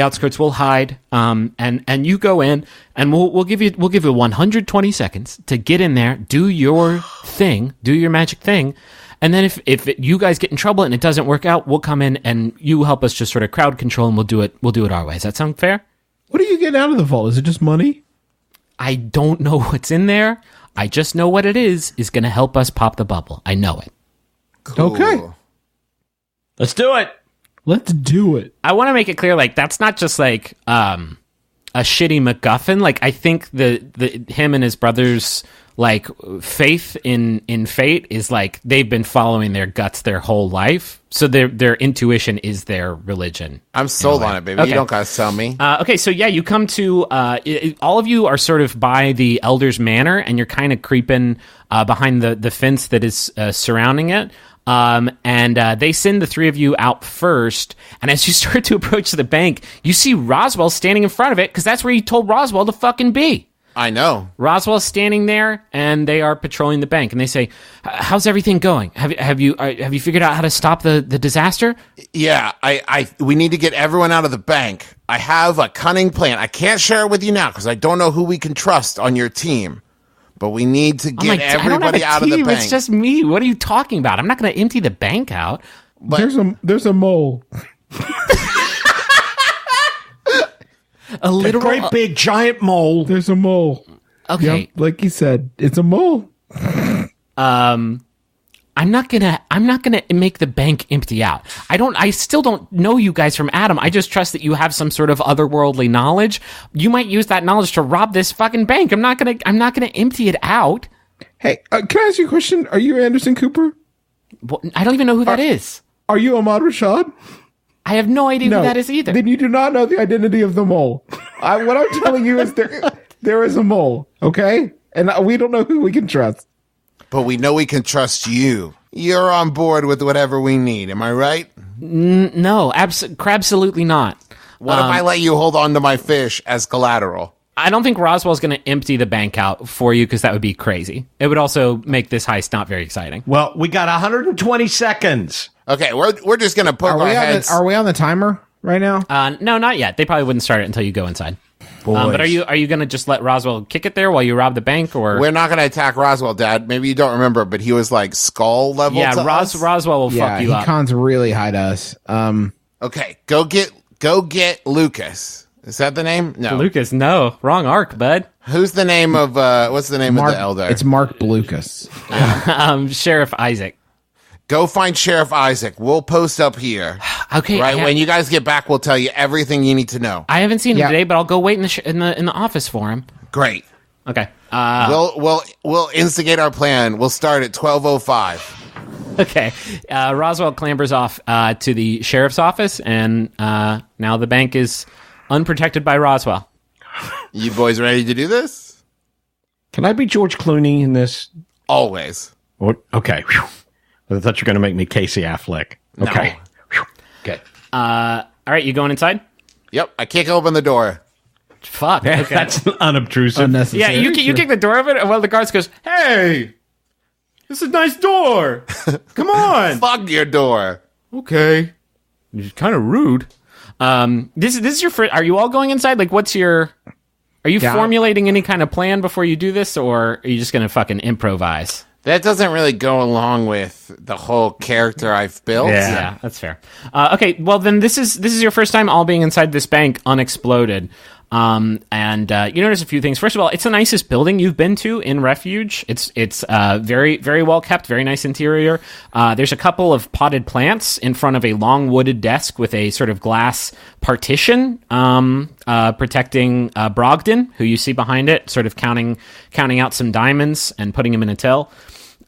outskirts. We'll hide, and you go in, and we'll give you 120 seconds to get in there, do your thing, do your magic thing, and then if you guys get in trouble and it doesn't work out, we'll come in and you help us just sort of crowd control, and we'll do it our way. Does that sound fair? What are you getting out of the vault? Is it just money? I don't know what's in there. I just know what it is going to help us pop the bubble. I know it. Cool. Okay. Let's do it. Let's do it. I want to make it clear, like, that's not just like a shitty MacGuffin. Like, I think the him and his brothers, like, faith in fate is like they've been following their guts their whole life. So their intuition is their religion. I'm sold on it, baby. Okay. You don't gotta sell me. Okay, so yeah, you come to all of you are sort of by the Elder's Manor, and you're kind of creeping behind the fence that is surrounding it. And they send the three of you out first. And as you start to approach the bank, you see Roswell standing in front of it, because that's where you told Roswell to fucking be. I know. Roswell's standing there, and they are patrolling the bank. And they say, "How's everything going? Have you figured out how to stop the disaster?" Yeah, we need to get everyone out of the bank. I have a cunning plan. I can't share it with you now because I don't know who we can trust on your team. But we need to get everybody out of the bank. It's just me. What are you talking about? I'm not going to empty the bank out. But There's a mole. A great big giant mole. There's a mole. Okay. Yep, like you said, it's a mole. I'm not gonna make the bank empty out. I still don't know you guys from Adam. I just trust that you have some sort of otherworldly knowledge. You might use that knowledge to rob this fucking bank. I'm not gonna empty it out. Hey, can I ask you a question? Are you Anderson Cooper? Well, I don't even know who that is. Are you Ahmad Rashad? I have no idea who that is either. Then you do not know the identity of the mole. What I'm telling you is there is a mole, okay? And we don't know who we can trust. But we know we can trust you. You're on board with whatever we need. Am I right? No, absolutely not. What if I let you hold on to my fish as collateral? I don't think Roswell's going to empty the bank out for you, because that would be crazy. It would also make this heist not very exciting. Well, we got 120 seconds. Okay, we're just gonna poke our heads. Are we on the timer right now? No, not yet. They probably wouldn't start it until you go inside. But are you going to just let Roswell kick it there while you rob the bank, or We're not gonna attack Roswell, Dad. Maybe you don't remember, but he was like skull level. yeah, to us. Roswell will fuck you he up. cons really high to us. Okay, go get Lucas. Is that the name? No. Lucas, no, wrong arc, bud. Who's the name of what's the name of the elder? It's Mark Blucas. Sheriff Isaac. Go find Sheriff Isaac. We'll post up here. Okay. Right yeah. when you guys get back, we'll tell you everything you need to know. I haven't seen him Yeah. today, but I'll go wait in the office for him. Great. Okay. We'll instigate our plan. We'll start at 12:05. Okay. Roswell clambers off to the sheriff's office, and now the bank is unprotected by Roswell. You boys ready to do this? Can I be George Clooney in this? Always. What? Okay. Whew. I thought you were going to make me Casey Affleck. Okay. Whew. Okay. All right, you going inside? Yep. I kick open the door. Fuck. Yeah, Okay. that's unobtrusive. Yeah, you kick the door open, and one of the guards goes, "Hey, this is a nice door. Come on." Fuck your door. Okay. It's kind of rude. This is your first. Are you all going inside? Like, what's your? Are you formulating any kind of plan before you do this, or are you just gonna fucking improvise? That doesn't really go along with the whole character I've built. Yeah, that's fair. Okay, well then this is your first time all being inside this bank unexploded. And you notice a few things. First of all, it's the nicest building you've been to in Refuge. It's very, very well kept, very nice interior. There's a couple of potted plants in front of a long wooded desk with a sort of glass partition protecting Brogdon, who you see behind it, sort of counting out some diamonds and putting them in a till.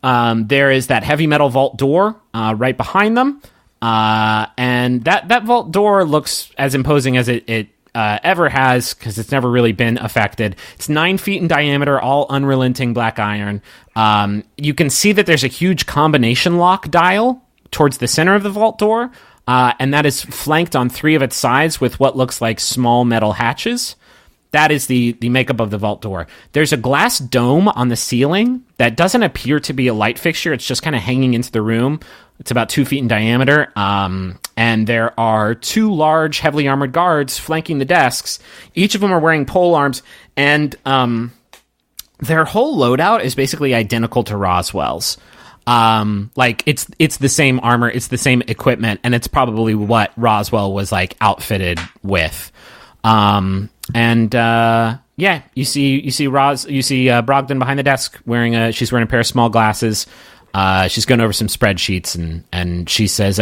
There is that heavy metal vault door right behind them, and that vault door looks as imposing as it ever has, because it's never really been affected. It's 9 feet in diameter, all unrelenting black iron. You can see that there's a huge combination lock dial towards the center of the vault door, and that is flanked on 3 of its sides with what looks like small metal hatches. That is the makeup of the vault door. There's a glass dome on the ceiling that doesn't appear to be a light fixture. It's just kind of hanging into the room. It's about 2 feet in diameter. And there are 2 large, heavily armored guards flanking the desks. Each of them are wearing pole arms, and their whole loadout is basically identical to Roswell's. Like it's the same armor, it's the same equipment, and it's probably what Roswell was like outfitted with. Yeah, you see Brogdon behind the desk she's wearing a pair of small glasses. She's going over some spreadsheets, and she says,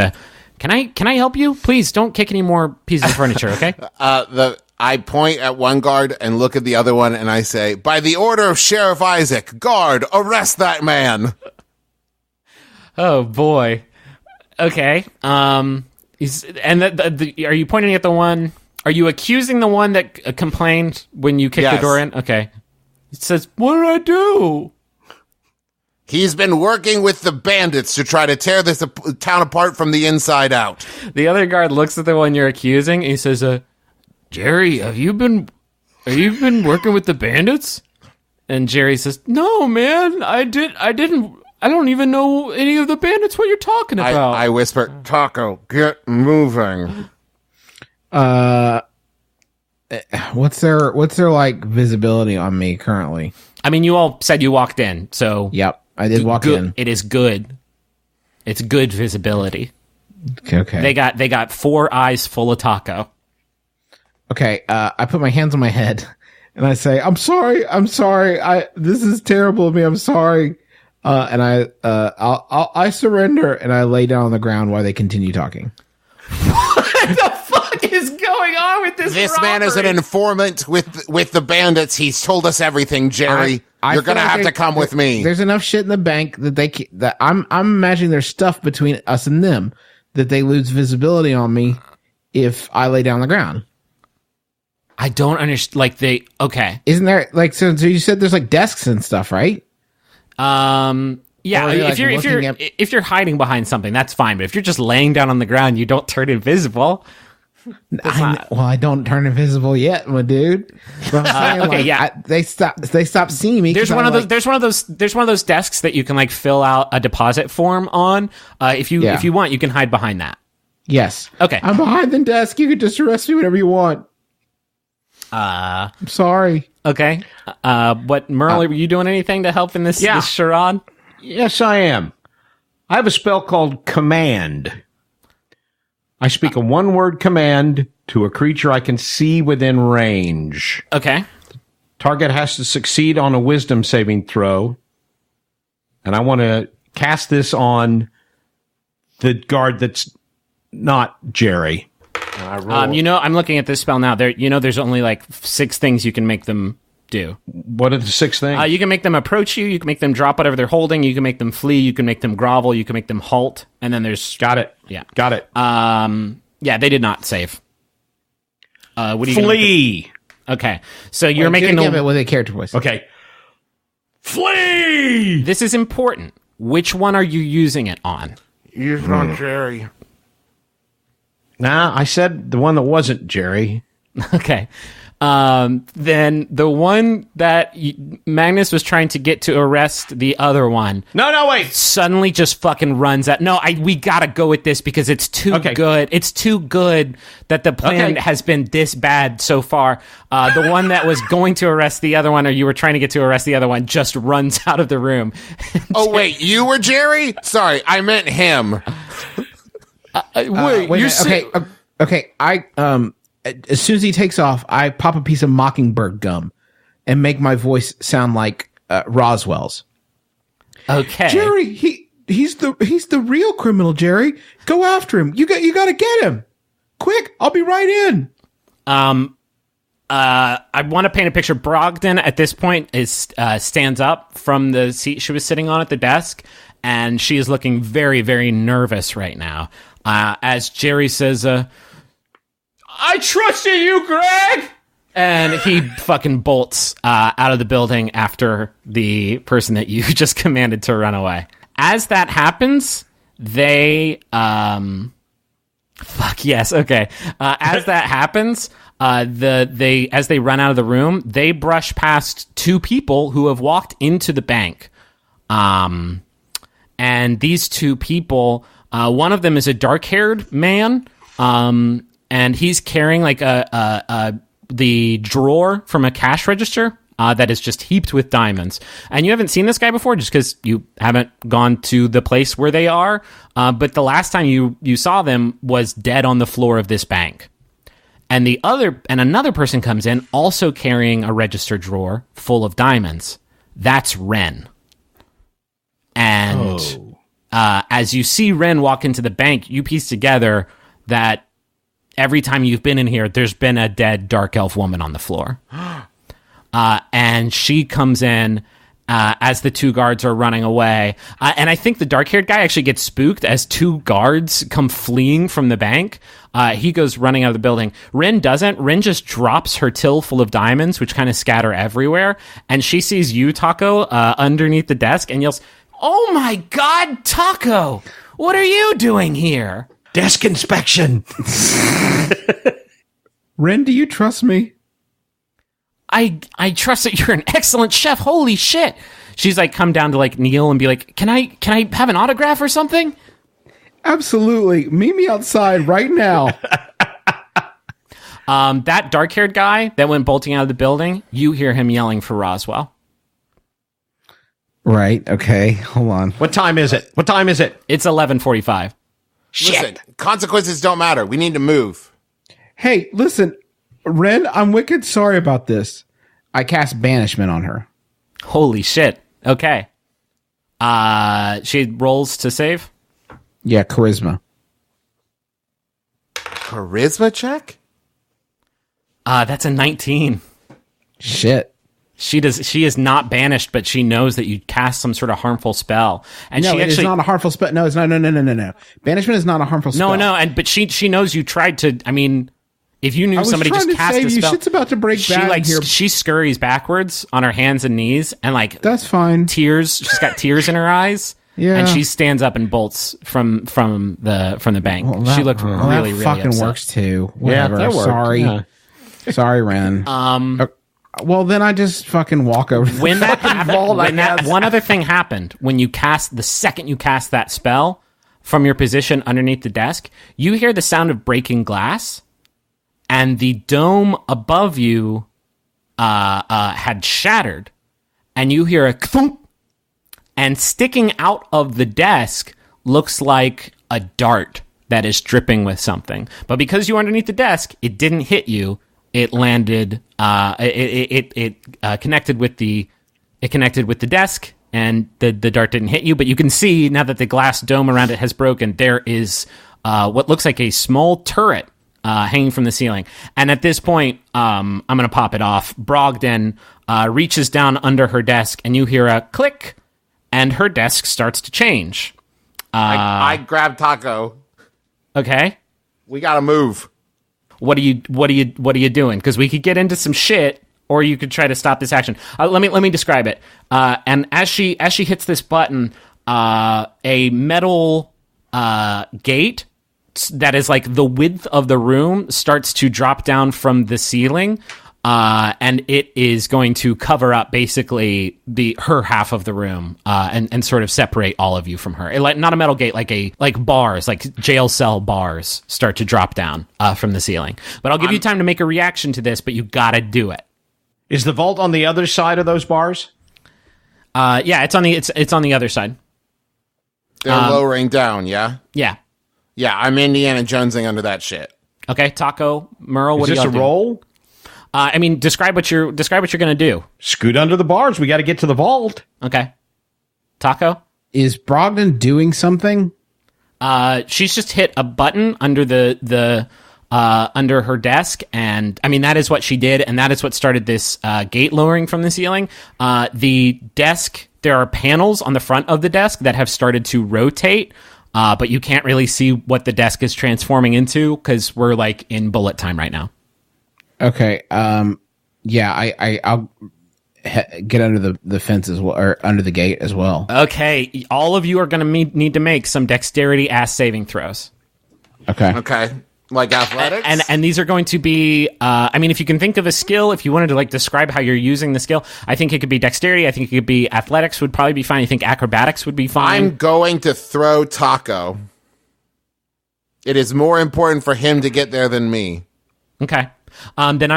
Can I help you? Please don't kick any more pieces of furniture, okay? I point at one guard and look at the other one, and I say, "By the order of Sheriff Isaac, guard, arrest that man." Oh boy. Okay. Are you pointing at the one? Are you accusing the one that complained when you kicked the door in? Okay. It says, "What did I do?" He's been working with the bandits to try to tear this town apart from the inside out. The other guard looks at the one you're accusing, and he says, "Jerry, have you been working with the bandits?" And Jerry says, "No, man, I didn't. I don't even know any of the bandits. What you're talking about?" I whisper, "Taco, get moving." What's their like visibility on me currently? I mean, you all said you walked in, so Yep, I did walk in. It is good. It's good visibility. Okay. They got 4 eyes full of Taco. Okay, I put my hands on my head and I say, I'm sorry. This is terrible of me. I'm sorry. And I surrender, and I lay down on the ground while they continue talking. What the fuck is going on with this robbery? Man is an informant with the bandits. He's told us everything, Jerry. You're gonna have to come with me. There's enough shit in the bank that I'm imagining there's stuff between us and them that they lose visibility on me if I lay down on the ground. I don't understand. Okay. Isn't there so you said there's like desks and stuff, right? Yeah. If you're hiding behind something, that's fine. But if you're just laying down on the ground, you don't turn invisible. I don't turn invisible yet, my dude. But I'm saying, they stop seeing me. There's one of those desks that you can like fill out a deposit form on. If you want, you can hide behind that. Yes. Okay. I'm behind the desk. You can just arrest me whenever you want. I'm sorry. Okay. Merle, were you doing anything to help in this charade? Yes, I am. I have a spell called Command. I speak a 1-word command to a creature I can see within range. Okay. Target has to succeed on a wisdom saving throw. And I want to cast this on the guard that's not Jerry. And I roll. I'm looking at this spell now. There's only like 6 things you can make them do. What are the 6 things? You can make them approach you. You can make them drop whatever they're holding. You can make them flee. You can make them grovel. You can make them halt. And then there's Got it. Yeah. Got it. Yeah, they did not save. What do you Flee. Okay, so you're making give it with a character voice. Okay. Flee. This is important. Which one are you using it on? Use it on Jerry. Nah, I said the one that wasn't Jerry. Okay. Then the one that Magnus was trying to get to arrest the other one No, wait. suddenly just fucking runs out. No, we gotta go with this because it's too good. It's too good that the plan has been this bad so far. The one that was going to arrest the other one, or you were trying to get to arrest the other one, just runs out of the room. Oh, wait, you were Jerry? Sorry, I meant him. Okay. As soon as he takes off, I pop a piece of mockingbird gum and make my voice sound like Roswell's. Okay. Jerry, he's the real criminal, Jerry. Go after him. You got to get him. Quick, I'll be right in. I want to paint a picture. Brogdon at this point stands up from the seat she was sitting on at the desk, and she is looking very, very nervous right now. As Jerry says, I trusted you, Greg! And he fucking bolts out of the building after the person that you just commanded to run away. As that happens, they... Fuck yes, okay. As that happens, as they run out of the room, they brush past 2 people who have walked into the bank. And these 2 people, one of them is a dark-haired man, and he's carrying like the drawer from a cash register that is just heaped with diamonds. And you haven't seen this guy before just because you haven't gone to the place where they are. But the last time you saw them was dead on the floor of this bank. And another person comes in also carrying a register drawer full of diamonds. That's Ren. And as you see Ren walk into the bank, you piece together that every time you've been in here, there's been a dead dark elf woman on the floor. And she comes in as the 2 guards are running away. And I think the dark-haired guy actually gets spooked as 2 guards come fleeing from the bank. He goes running out of the building. Rin doesn't. Rin just drops her till full of diamonds, which kind of scatter everywhere. And she sees you, Taco, underneath the desk and yells, "Oh my God, Taco! What are you doing here?" Desk inspection. Ren, do you trust me? I trust that you're an excellent chef. Holy shit. She's like come down to like kneel and be like, Can I have an autograph or something? Absolutely. Meet me outside right now. That dark-haired guy that went bolting out of the building, you hear him yelling for Roswell. Right. Okay. Hold on. What time is it? It's 11:45. Listen, consequences don't matter. We need to move. Hey, listen, Ren, I'm wicked sorry about this. I cast banishment on her. Holy shit. Okay. She rolls to save? Yeah, charisma. Charisma check? That's a 19. Shit. She is not banished, but she knows that you cast some sort of harmful spell. And No, she it actually is not a harmful spell. No, it's not. No. Banishment is not a harmful spell. But she knows you tried to. I mean, if you knew somebody just cast a spell, shit's about to break bad here. She scurries backwards on her hands and knees, and like that's fine. Tears. She's got tears in her eyes. Yeah, and she stands up and bolts from the bank. Well, she looked really fucking upset. Works too. Whatever. Yeah, that worked. Sorry, sorry, Ren. Well, then I just fucking walk over. When that happened, one other thing happened when the second you cast that spell from your position underneath the desk, you hear the sound of breaking glass, and the dome above you had shattered, and you hear a thump, and sticking out of the desk looks like a dart that is dripping with something. But because you're underneath the desk, it didn't hit you. It landed. It connected with the desk, and the dart didn't hit you. But you can see now that the glass dome around it has broken, there is what looks like a small turret hanging from the ceiling. And at this point, I'm going to pop it off. Brogdon reaches down under her desk, and you hear a click, and her desk starts to change. I grab Taco. Okay. We gotta move. What are you doing? Because we could get into some shit, or you could try to stop this action. Let me describe it. And as she hits this button, a metal gate that is like the width of the room starts to drop down from the ceiling, and it is going to cover up basically her half of the room, and sort of separate all of you from her. Not a metal gate, like bars, like jail cell bars start to drop down from the ceiling. But I'll give you time to make a reaction to this, but you gotta do it. Is the vault on the other side of those bars? Yeah, it's on the other side. They're lowering down, yeah? Yeah. Yeah, I'm Indiana Jonesing under that shit. Okay, Taco, Merle, what do Is you this a roll? I mean, describe what you're gonna do. Scoot under the bars. We got to get to the vault. Okay, Taco. Is Brogdon doing something? She's just hit a button under the under her desk, and I mean that is what she did, and that is what started this gate lowering from the ceiling. The desk, there are panels on the front of the desk that have started to rotate, but you can't really see what the desk is transforming into because we're like in bullet time right now. Okay. Yeah, I'll get under the fence as well, or under the gate as well. Okay, all of you are going to need to make some dexterity ass saving throws. Okay. Okay. Like athletics? And these are going to be, I mean, if you can think of a skill, if you wanted to like describe how you're using the skill, I think it could be dexterity. I think it could be athletics would probably be fine. I think acrobatics would be fine. I'm going to throw Taco. It is more important for him to get there than me. Okay. Then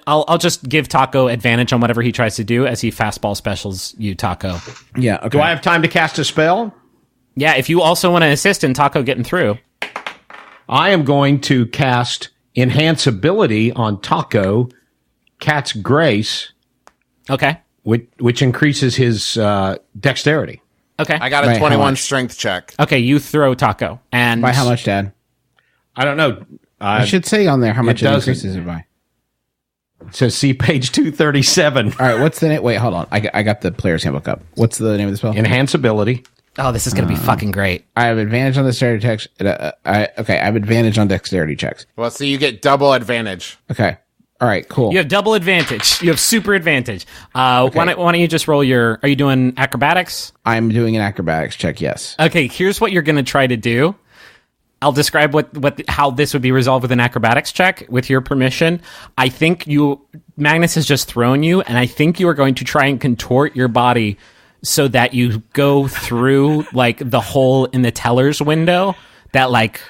I'll just give Taco advantage on whatever he tries to do as he fastball specials you, Taco. Yeah. Okay. Do I have time to cast a spell? Yeah, if you also want to assist in Taco getting through. I am going to cast Enhance Ability on Taco, Cat's Grace, Okay. which increases his dexterity. Okay. I got a Right, how 21 much? strength check. Okay, you throw Taco. And By how much, Dad? I don't know. I should say on there how much it doesn't. increases it by. It says see page 237. All right. What's the name? Wait, hold on. I got the player's handbook up. What's the name of the spell? Enhance Ability. Oh, this is going to be fucking great. I have advantage on dexterity checks. I have advantage on dexterity checks. Well, so you get double advantage. Okay. All right. Cool. You have double advantage. You have super advantage. Why don't you just roll your... Are you doing acrobatics? I'm doing an acrobatics check. Yes. Okay, here's what you're going to try to do. I'll describe how this would be resolved with an acrobatics check, with your permission. I think Magnus has just thrown you, and I think you are going to try and contort your body so that you go through like the hole in the teller's window that like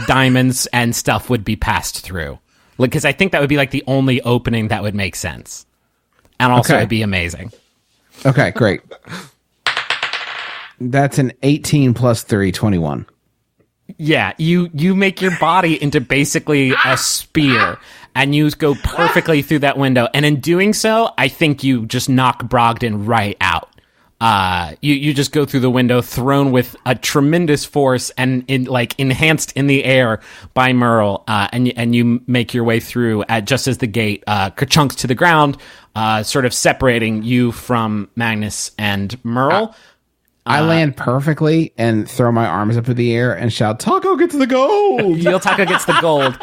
diamonds and stuff would be passed through. Because I think that would be like the only opening that would make sense. And also Okay. it'd be amazing. Okay. Great. That's an 18 plus 3, 21. Yeah, you make your body into basically a spear, and you go perfectly through that window. And in doing so, I think you just knock Brogdon right out. You just go through the window, thrown with a tremendous force, and enhanced in the air by Merle. And you make your way through just as the gate ka-chunks to the ground, sort of separating you from Magnus and Merle. I land perfectly and throw my arms up in the air and shout, "Taco gets the gold!" Taco gets the gold.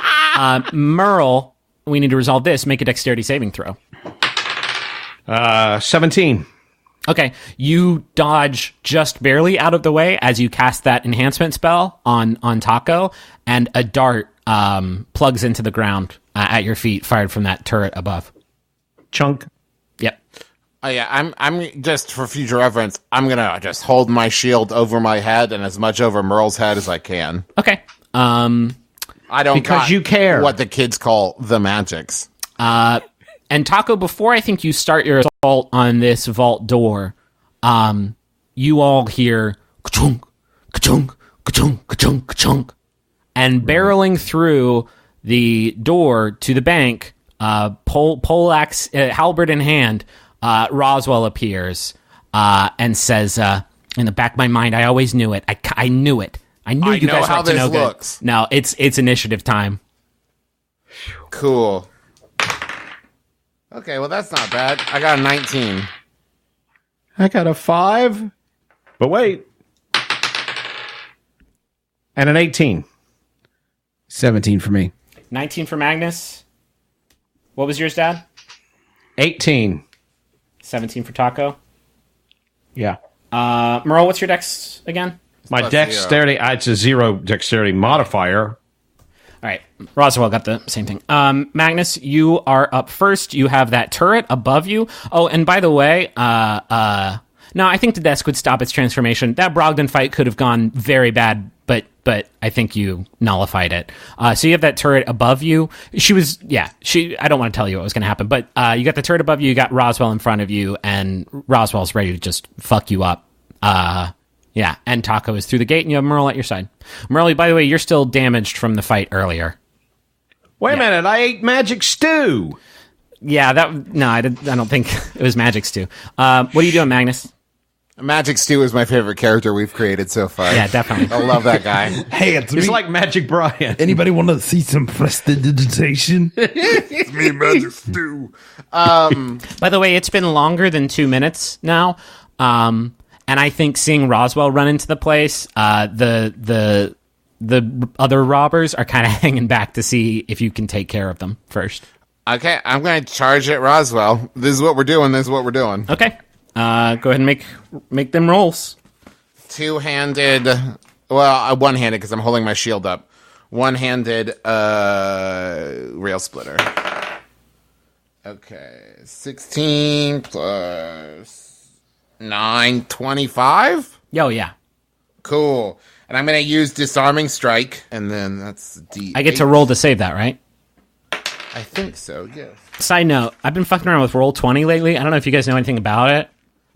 Merle, we need to resolve this. Make a dexterity saving throw. 17. Okay, you dodge just barely out of the way as you cast that enhancement spell on Taco, and a dart plugs into the ground at your feet, fired from that turret above. Chunk. Yep. Oh yeah, I'm just for future reference, I'm gonna just hold my shield over my head and as much over Merle's head as I can. Okay. I don't Because got you care. what the kids call the magics. And Taco, before I think you start your assault on this vault door, you all hear ka-chunk, ka-chunk, ka-chunk, ka-chunk, ka-chunk. And barreling through the door to the bank, poleaxe, halberd in hand, Roswell appears and says, in the back of my mind, I always knew it. I knew it. I knew I you know guys how like to this know good. looks. No, it's initiative time. Cool. Okay, well, that's not bad. I got a 19. I got a 5. But wait. And an 18. 17 for me. 19 for Magnus. What was yours, Dad? 18. 17 for Taco. Yeah. Merle, what's your dex again? My plus dexterity, it's a 0 dexterity modifier. All right, Roswell got the same thing. Magnus, you are up first. You have that turret above you. Oh, and by the way, no, I think the desk would stop its transformation. That Brogdon fight could have gone very bad, but I think you nullified it. So you have that turret above you. I don't want to tell you what was going to happen, but you got the turret above you. You got Roswell in front of you, and Roswell's ready to just fuck you up. Yeah, and Taco is through the gate, and you have Merle at your side. Merle, by the way, you're still damaged from the fight earlier. Wait a minute, I ate magic stew. Yeah, I don't think it was magic stew. What are you doing, Magnus? Magic Stew is my favorite character we've created so far. Yeah, definitely. I love that guy. Hey, it's It's me. like Magic Brian. Anybody want to see some prestidigitation? It's me, Magic Stew. By the way, it's been longer than 2 minutes now. And I think seeing Roswell run into the place, the other robbers are kind of hanging back to see if you can take care of them first. Okay, I'm going to charge at Roswell. This is what we're doing. Okay. Go ahead and make them rolls. Two-handed. Well, one-handed because I'm holding my shield up. One-handed rail splitter. Okay, 16 plus 9, 25? Oh, yeah. Cool. And I'm going to use Disarming Strike, and then that's D8. I get to roll to save that, right? I think so, yes. Side note, I've been fucking around with Roll20 lately. I don't know if you guys know anything about it,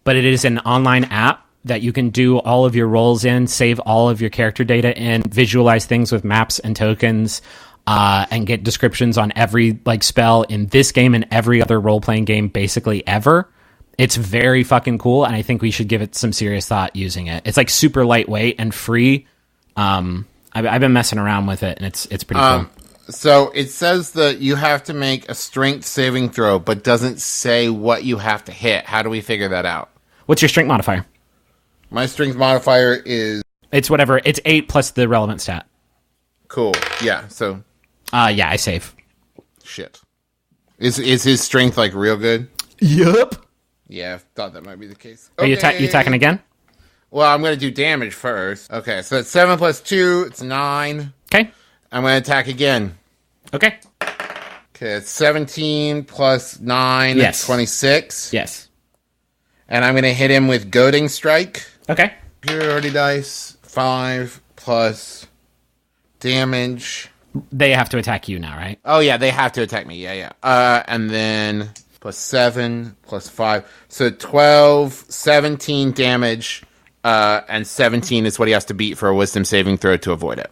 but it is an online app that you can do all of your rolls in, save all of your character data in, visualize things with maps and tokens, and get descriptions on every spell in this game and every other role-playing game basically ever. It's very fucking cool, and I think we should give it some serious thought using it. It's super lightweight and free. I've been messing around with it, and it's pretty cool. So it says that you have to make a strength saving throw, but doesn't say what you have to hit. How do we figure that out? What's your strength modifier? My strength modifier is... It's whatever. It's 8 plus the relevant stat. Cool. Yeah, so... Yeah, I save. Shit. Is his strength, real good? Yup. Yeah, I thought that might be the case. Are you attacking again? Well, I'm going to do damage first. Okay, so it's 7 plus 2. It's 9. Okay. I'm going to attack again. Okay. Okay, it's 17 plus 9. Yes. It's 26. Yes. And I'm going to hit him with Goading Strike. Okay. Superiority dice. 5 plus damage. They have to attack you now, right? Oh, yeah, they have to attack me. Yeah. And then plus 7 plus 5. So 12, 17 damage. And 17 is what he has to beat for a wisdom saving throw to avoid it.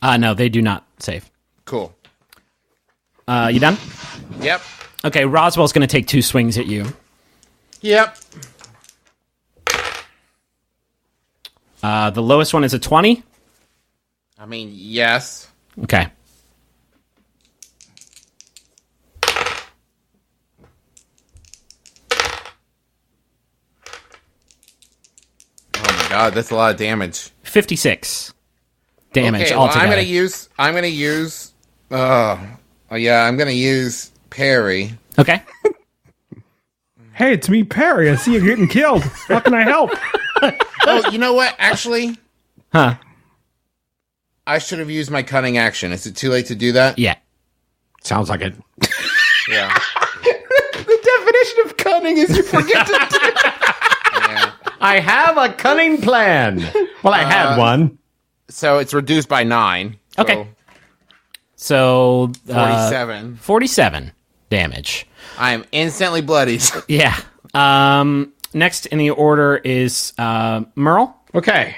No, they do not save. Cool. You done? Yep. Okay, Roswell's going to take 2 swings at you. Yep. The lowest one is a 20. I mean, yes. Okay. Oh my god, that's a lot of damage. 56 damage Okay, well, altogether. I'm gonna use. I'm gonna use parry. Okay. Hey, it's me, Perry. I see you getting killed. How can I help? Oh, you know what? Actually, Huh. I should have used my cunning action. Is it too late to do that? Yeah. Sounds like it. Yeah. The definition of cunning is you forget to do. Yeah. I have a cunning plan. Well, I had one. So it's reduced by 9. Okay. So 47. 47 damage. I am instantly bloodied. Yeah. Next in the order is Merle. Okay.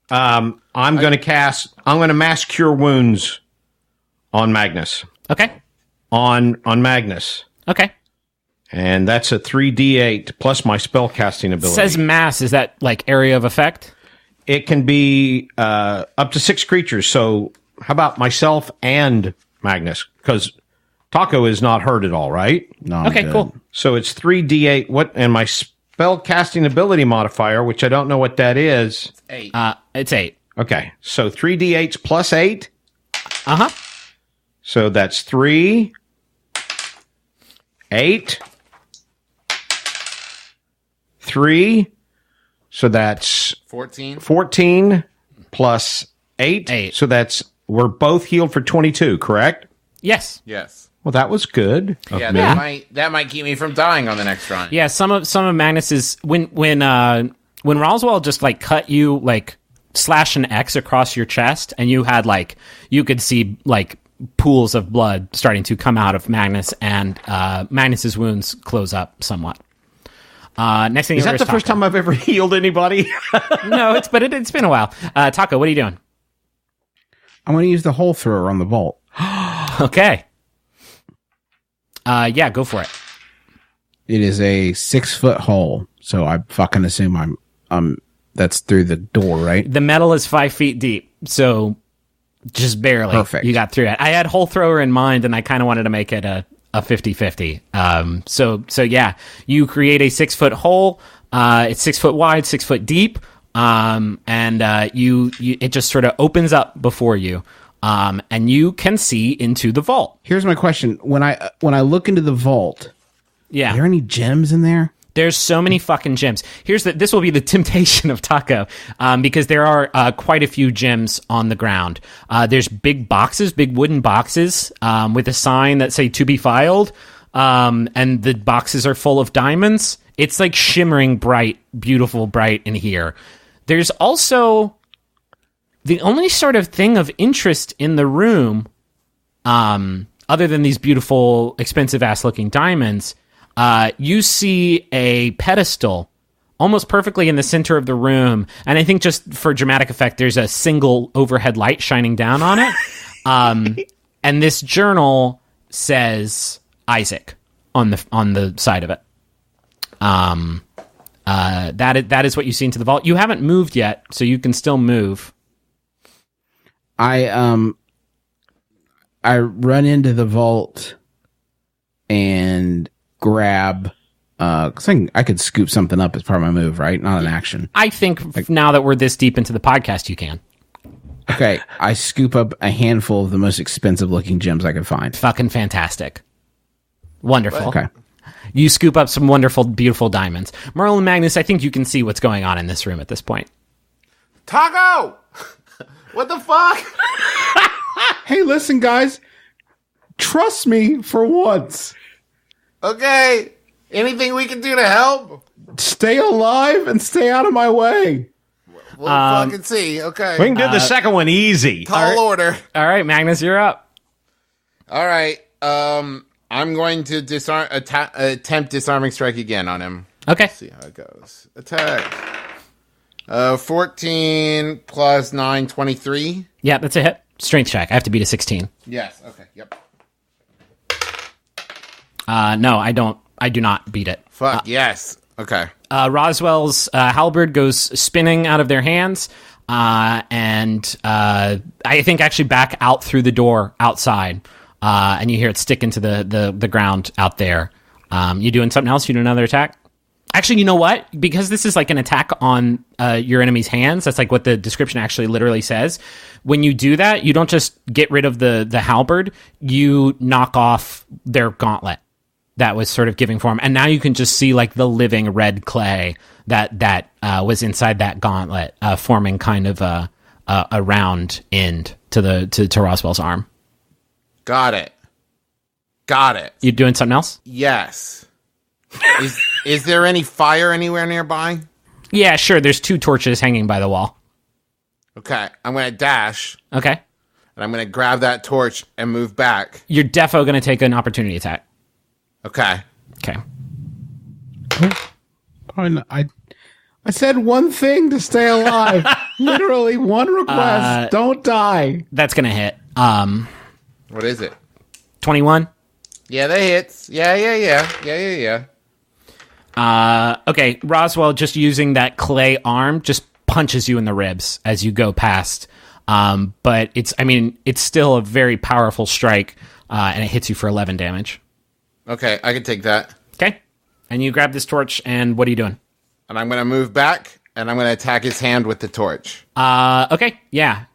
I'm going to mass cure wounds on Magnus. Okay. On Magnus. Okay. And that's a 3d8 plus my spell casting It ability. says mass. Is that like area of effect? It can be up to 6 creatures. So how about myself and Magnus? Because Taco is not hurt at all, right? No, I'm Okay, good. cool. So it's 3d8. What? And my spell casting ability modifier, which I don't know what that is. It's 8. Okay, so 3d8s plus 8. Uh-huh. So that's 3, 8, 3. So that's 14 plus 8. 8. So we're both healed for 22, correct? Yes. Yes. Well, that was good. Yeah, me. that might keep me from dying on the next run. Yeah, some of Magnus's when Roswell just like cut you like slash an X across your chest, and you had like you could see like pools of blood starting to come out of Magnus, and Magnus's wounds close up somewhat. Next thing Is that the first time I've ever healed anybody? No, it's been a while. Taco, what are you doing? I'm going to use the hole thrower on the vault. Okay. Yeah, go for it. It is a 6-foot hole, so I fucking assume I'm that's through the door, right? The metal is 5 feet deep, so just barely. Perfect. You got through it. I had hole thrower in mind, and I kind of wanted to make it a 50-50. So yeah, you create a 6-foot hole. It's 6 foot wide, 6 foot deep, and it just sort of opens up before you, and you can see into the vault. Here's my question: when I look into the vault, Yeah. are there any gems in there? There's so many fucking gems. This will be the temptation of Taco, because there are quite a few gems on the ground. There's big boxes, big wooden boxes, with a sign that say "to be filed," and the boxes are full of diamonds. It's like shimmering bright, beautiful bright in here. There's also the only sort of thing of interest in the room, other than these beautiful, expensive ass looking diamonds. You see a pedestal almost perfectly in the center of the room. And I think just for dramatic effect, there's a single overhead light shining down on it. And this journal says Isaac on the side of it. That is what you see into the vault. You haven't moved yet, so you can still move. I run into the vault and grab because I could scoop something up as part of my move, right? Not an action. I think now that we're this deep into the podcast, you can. Okay, I scoop up a handful of the most expensive looking gems I could find. Fucking fantastic. Wonderful. Okay. You scoop up some wonderful, beautiful diamonds. Merle and Magnus, I think you can see what's going on in this room at this point. Taco! What the fuck? Hey, listen, guys. Trust me for once. Okay. Anything we can do to help? Stay alive and stay out of my way. We'll fucking see. Okay. We can do the second one easy. Tall order. All right, Magnus, you're up. All right. I'm going to attempt disarming strike again on him. Okay. See how it goes. Attack. 14 plus 9, 23. Yeah, that's a hit. Strength check. I have to beat a 16. Yes. Okay. Yep. No, I don't. I do not beat it. Fuck. Yes. Okay. Roswell's halberd goes spinning out of their hands, and I think actually back out through the door outside, and you hear it stick into the ground out there. You doing something else? You do another attack? Actually, you know what? Because this is like an attack on your enemy's hands, that's like what the description actually literally says. When you do that, you don't just get rid of the halberd, you knock off their gauntlet that was sort of giving form. And now you can just see like the living red clay that was inside that gauntlet, forming kind of a round end to Roswell's arm. Got it. You doing something else? Yes. Is there any fire anywhere nearby? Yeah, sure. There's 2 torches hanging by the wall. Okay. I'm going to dash. Okay. And I'm going to grab that torch and move back. You're defo going to take an opportunity attack. Okay. Okay. I said one thing to stay alive. Literally one request. Don't die. That's going to hit. What is it? 21. Yeah, that hits. Yeah. Okay, Roswell, just using that clay arm, just punches you in the ribs as you go past. But it's still a very powerful strike, and it hits you for 11 damage. Okay, I can take that. Okay, and you grab this torch, and what are you doing? And I'm going to move back, and I'm going to attack his hand with the torch. Okay, yeah.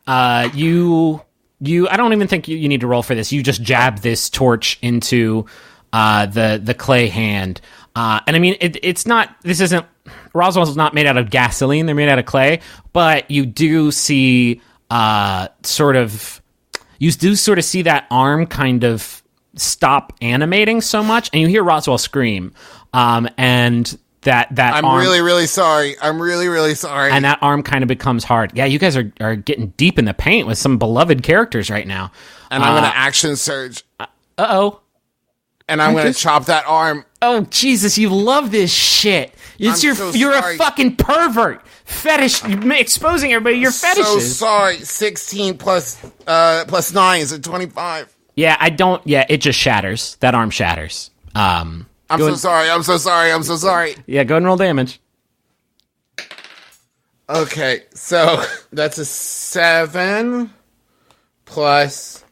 You I don't even think you need to roll for this. You just jab this torch into the clay hand. And I mean, Roswell's not made out of gasoline, they're made out of clay, but you do see sort of see that arm kind of stop animating so much, and you hear Roswell scream. And that I'm arm, really, really sorry. I'm really, really sorry. and that arm kind of becomes hard. Yeah, you guys are getting deep in the paint with some beloved characters right now. And I'm going to action surge. Uh-oh. And I'm going to chop that arm. Oh, Jesus, you love this shit. You're sorry. a fucking pervert. Fetish, you're exposing everybody your fetishes. So sorry. 16 plus 9 is 25. Yeah, it just shatters. That arm shatters. I'm so sorry. Yeah, go ahead and roll damage. Okay, so that's a 7 plus...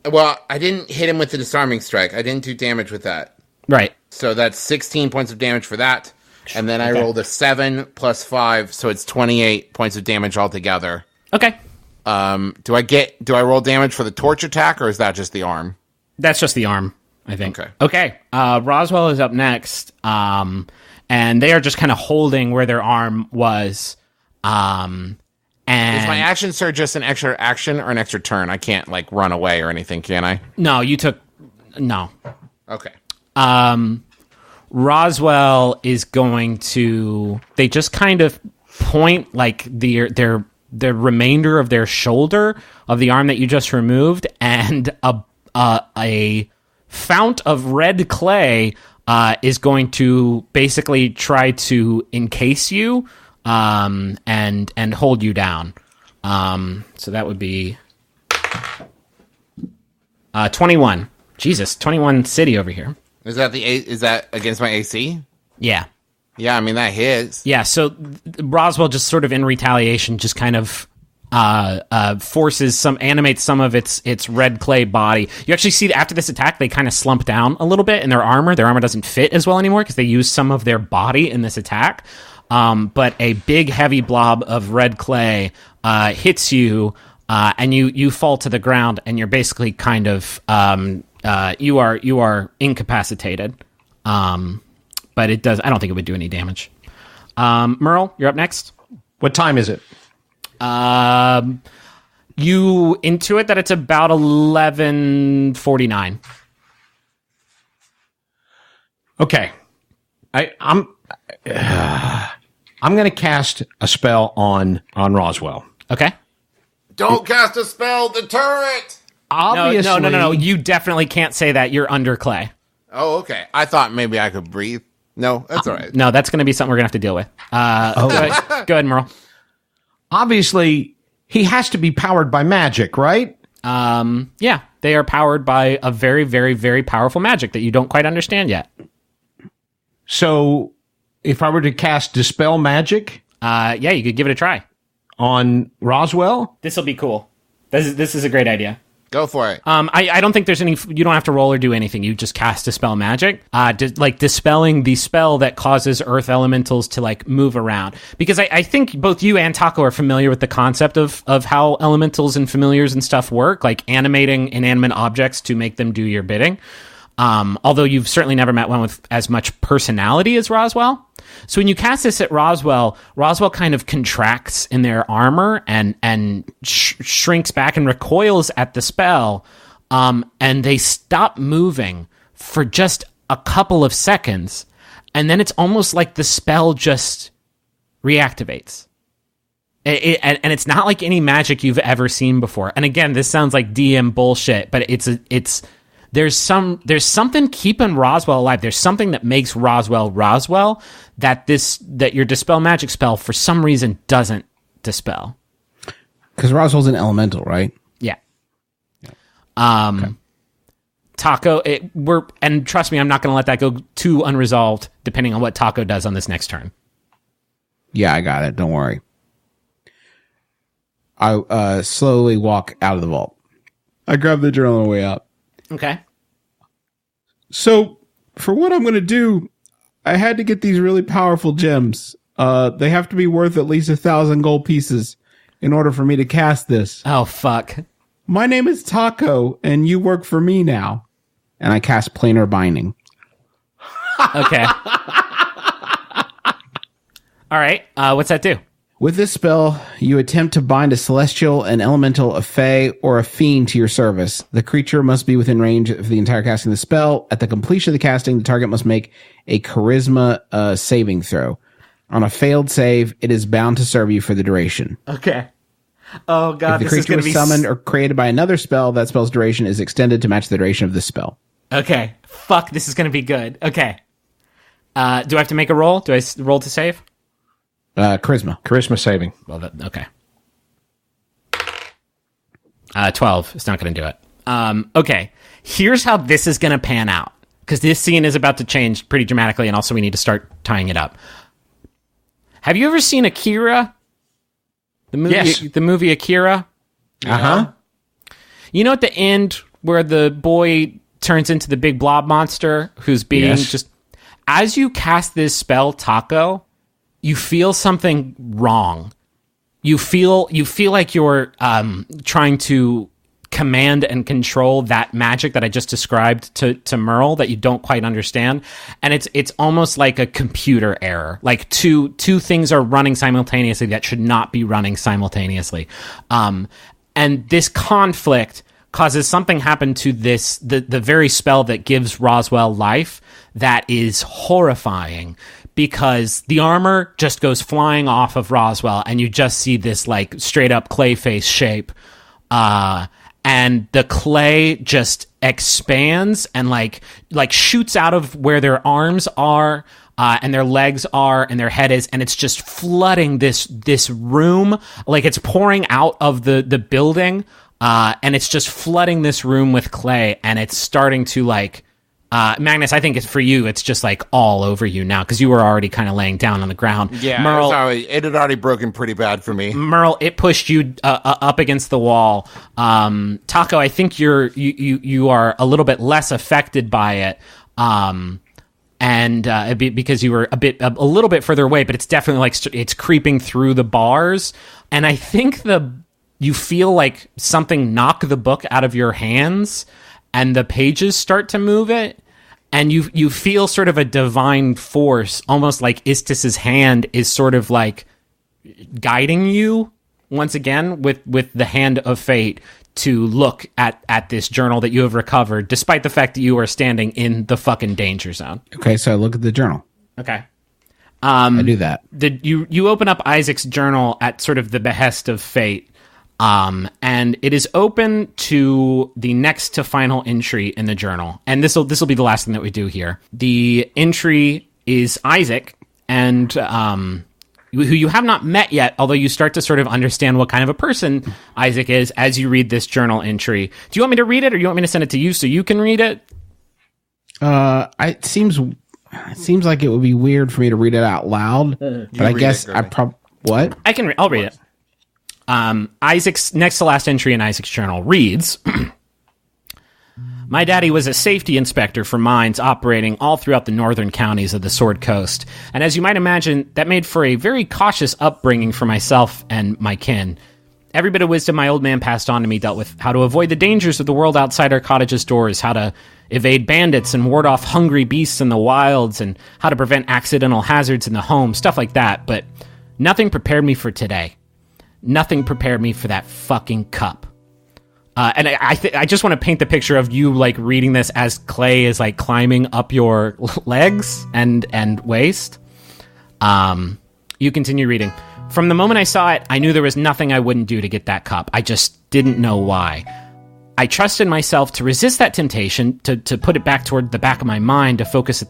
Well, I didn't hit him with the disarming strike. I didn't do damage with that. Right. So that's 16 points of damage for that. And then I rolled a 7 plus 5, so it's 28 points of damage altogether. Okay. Do I roll damage for the torch attack, or is that just the arm? That's just the arm, I think. Okay. Roswell is up next. And they are just kind of holding where their arm was. And is my action surge just an extra action or an extra turn? I can't, run away or anything, can I? No, no. Okay. Roswell is going to... They just kind of point, their remainder of their shoulder of the arm that you just removed, and a fount of red clay is going to basically try to encase you and hold you down. So that would be 21. Jesus, 21 city over here. Is that against my AC? Yeah. Yeah, I mean, that hits. Yeah, so Roswell just sort of in retaliation just kind of animates some of its red clay body. You actually see that after this attack, they kind of slump down a little bit in their armor. Their armor doesn't fit as well anymore because they use some of their body in this attack. But a big, heavy blob of red clay hits you, and you fall to the ground, and you're basically kind of you are incapacitated. But it does. I don't think it would do any damage. Merle, you're up next. What time is it? You intuit that it's about 11:49. Okay, I'm going to cast a spell on Roswell. Okay. Don't cast a spell, deter it! Obviously, No. You definitely can't say that. You're under clay. Oh, okay. I thought maybe I could breathe. No, that's all right. No, that's going to be something we're going to have to deal with. Go ahead, Merle. Obviously, he has to be powered by magic, right? Yeah, they are powered by a very, very, very powerful magic that you don't quite understand yet. So, if I were to cast Dispel Magic... yeah, you could give it a try. On Roswell? This will be cool. This is a great idea. Go for it. I don't think there's any... You don't have to roll or do anything. You just cast Dispel Magic. Dispelling the spell that causes earth elementals to, move around. Because I think both you and Taco are familiar with the concept of how elementals and familiars and stuff work, animating inanimate objects to make them do your bidding. Although you've certainly never met one with as much personality as Roswell. So when you cast this at Roswell kind of contracts in their armor and shrinks back and recoils at the spell, and they stop moving for just a couple of seconds, and then it's almost like the spell just reactivates. And it's not like any magic you've ever seen before. And again, this sounds like DM bullshit, but there's something keeping Roswell alive. There's something that makes Roswell that your Dispel Magic spell for some reason doesn't dispel. Because Roswell's an elemental, right? Yeah. Okay. Taco, and trust me, I'm not going to let that go too unresolved, depending on what Taco does on this next turn. Yeah, I got it. Don't worry. I slowly walk out of the vault. I grab the journal on the way out. Okay. So, for what I'm going to do, I had to get these really powerful gems. They have to be worth at least 1,000 gold pieces in order for me to cast this. Oh, fuck. My name is Taco, and you work for me now. And I cast planar binding. Okay. All right. What's that do? With this spell, you attempt to bind a celestial, an elemental, a fae, or a fiend to your service. The creature must be within range of the entire casting of the spell. At the completion of the casting, the target must make a charisma saving throw. On a failed save, it is bound to serve you for the duration. Okay. Oh, God, if the creature was summoned or created by another spell, that spell's duration is extended to match the duration of the spell. Okay. Fuck, this is going to be good. Okay. Do I have to make a roll? Do I roll to save? Charisma. Charisma saving. Well, okay. 12. It's not going to do it. Okay. Here's how this is going to pan out. Because this scene is about to change pretty dramatically, and also we need to start tying it up. Have you ever seen Akira? The movie, yes. The movie Akira? Uh-huh. You know at the end where the boy turns into the big blob monster who's being just... As you cast this spell, Taco, you feel something wrong. You feel like you're trying to command and control that magic that I just described to Merle that you don't quite understand, and it's almost like a computer error. Like two things are running simultaneously that should not be running simultaneously, and this conflict causes something happen to the very spell that gives Roswell life that is horrifying. Because the armor just goes flying off of Roswell, and you just see this like straight up clay face shape, and the clay just expands and like shoots out of where their arms are, and their legs are, and their head is, and it's just flooding this room, like it's pouring out of the building, and it's just flooding this room with clay, and it's starting to like. Magnus, I think it's for you. It's just like all over you now because you were already kind of laying down on the ground. Yeah, Merle, it had already broken pretty bad for me. Merle, it pushed you up against the wall. Taco, I think you are a little bit less affected by it, because you were a little bit further away. But it's definitely like it's creeping through the bars, and I think you feel like something knock the book out of your hands. And the pages start to move it, and you feel sort of a divine force, almost like Istis's hand is sort of like guiding you once again with the hand of fate to look at this journal that you have recovered, despite the fact that you are standing in the fucking danger zone. Okay, so I look at the journal. Okay. I do that. You open up Isaac's journal at sort of the behest of fate. And it is open to the next to final entry in the journal. And this will be the last thing that we do here. The entry is Isaac, and who you have not met yet, although you start to sort of understand what kind of a person Isaac is as you read this journal entry. Do you want me to read it, or do you want me to send it to you so you can read it? It seems like it would be weird for me to read it out loud, but I guess what? I'll read it. Isaac's next to last entry in Isaac's journal reads, My daddy was a safety inspector for mines operating all throughout the northern counties of the Sword Coast, and as you might imagine, that made for a very cautious upbringing for myself and my kin. Every bit of wisdom my old man passed on to me dealt with how to avoid the dangers of the world outside our cottage's doors, how to evade bandits and ward off hungry beasts in the wilds, and how to prevent accidental hazards in the home, stuff like that, but nothing prepared me for today. Nothing prepared me for that fucking cup. And I just want to paint the picture of you like reading this as clay is like climbing up your legs and waist. You continue reading. From the moment I saw it, I knew there was nothing I wouldn't do to get that cup. I just didn't know why. I trusted myself to resist that temptation, to put it back toward the back of my mind, to focus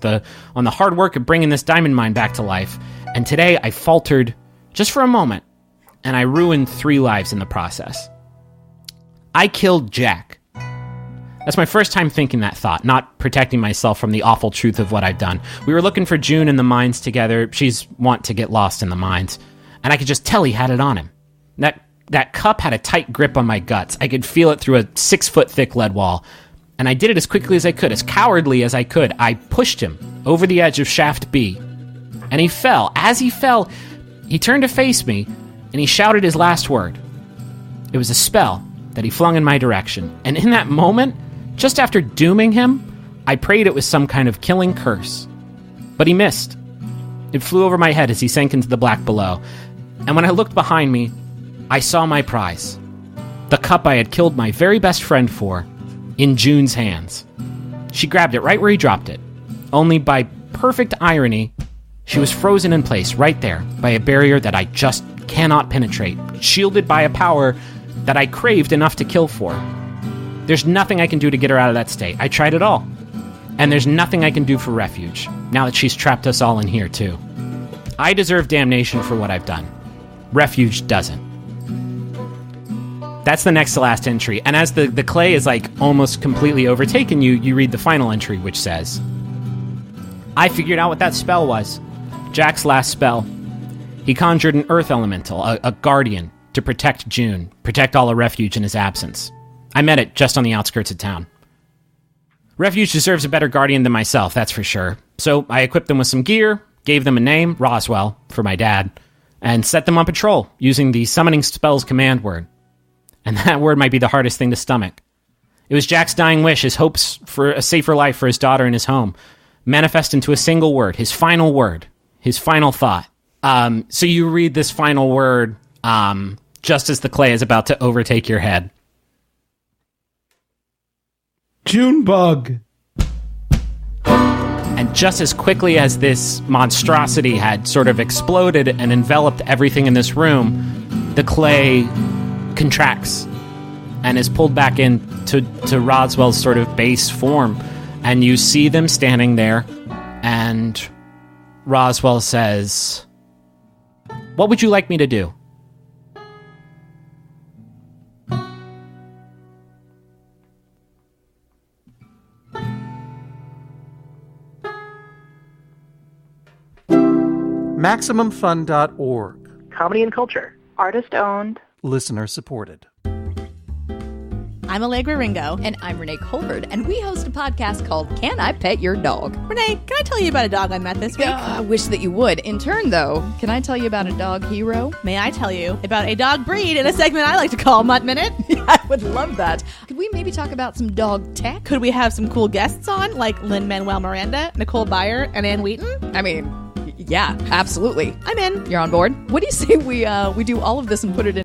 on the hard work of bringing this diamond mine back to life. And today I faltered just for a moment. And I ruined 3 lives in the process. I killed Jack. That's my first time thinking that thought, not protecting myself from the awful truth of what I've done. We were looking for June in the mines together. She's wont to get lost in the mines. And I could just tell he had it on him. That cup had a tight grip on my guts. I could feel it through a 6-foot thick lead wall. And I did it as quickly as I could, as cowardly as I could. I pushed him over the edge of shaft B. And he fell. As he fell, he turned to face me, and he shouted his last word. It was a spell that he flung in my direction. And in that moment, just after dooming him, I prayed it was some kind of killing curse. But he missed. It flew over my head as he sank into the black below. And when I looked behind me, I saw my prize. The cup I had killed my very best friend for, in June's hands. She grabbed it right where he dropped it. Only by perfect irony, she was frozen in place right there by a barrier that I just cannot penetrate, shielded by a power that I craved enough to kill for. There's nothing I can do to get her out of that state. I tried it all. And there's nothing I can do for refuge, now that she's trapped us all in here too. I deserve damnation for what I've done. Refuge doesn't. That's the next to last entry. And as the clay is like almost completely overtaken you, you read the final entry, which says, I figured out what that spell was. Jack's last spell. He conjured an earth elemental, a guardian, to protect June, protect all of Refuge in his absence. I met it just on the outskirts of town. Refuge deserves a better guardian than myself, that's for sure. So I equipped them with some gear, gave them a name, Roswell, for my dad, and set them on patrol using the summoning spell's command word. And that word might be the hardest thing to stomach. It was Jack's dying wish, his hopes for a safer life for his daughter and his home, manifest into a single word, his final thought. So you read this final word just as the clay is about to overtake your head. Junebug. And just as quickly as this monstrosity had sort of exploded and enveloped everything in this room, the clay contracts and is pulled back into Roswell's sort of base form. And you see them standing there, and Roswell says, what would you like me to do? MaximumFun.org. Comedy and culture. Artist owned. Listener supported. I'm Allegra Ringo. And I'm Renee Colbert, and we host a podcast called Can I Pet Your Dog? Renee, can I tell you about a dog I met this week? I wish that you would. In turn, though, can I tell you about a dog hero? May I tell you about a dog breed in a segment I like to call Mutt Minute? I would love that. Could we maybe talk about some dog tech? Could we have some cool guests on, like Lin-Manuel Miranda, Nicole Byer, and Ann Wheaton? I mean, yeah, absolutely. I'm in. You're on board? What do you say we do all of this and put it in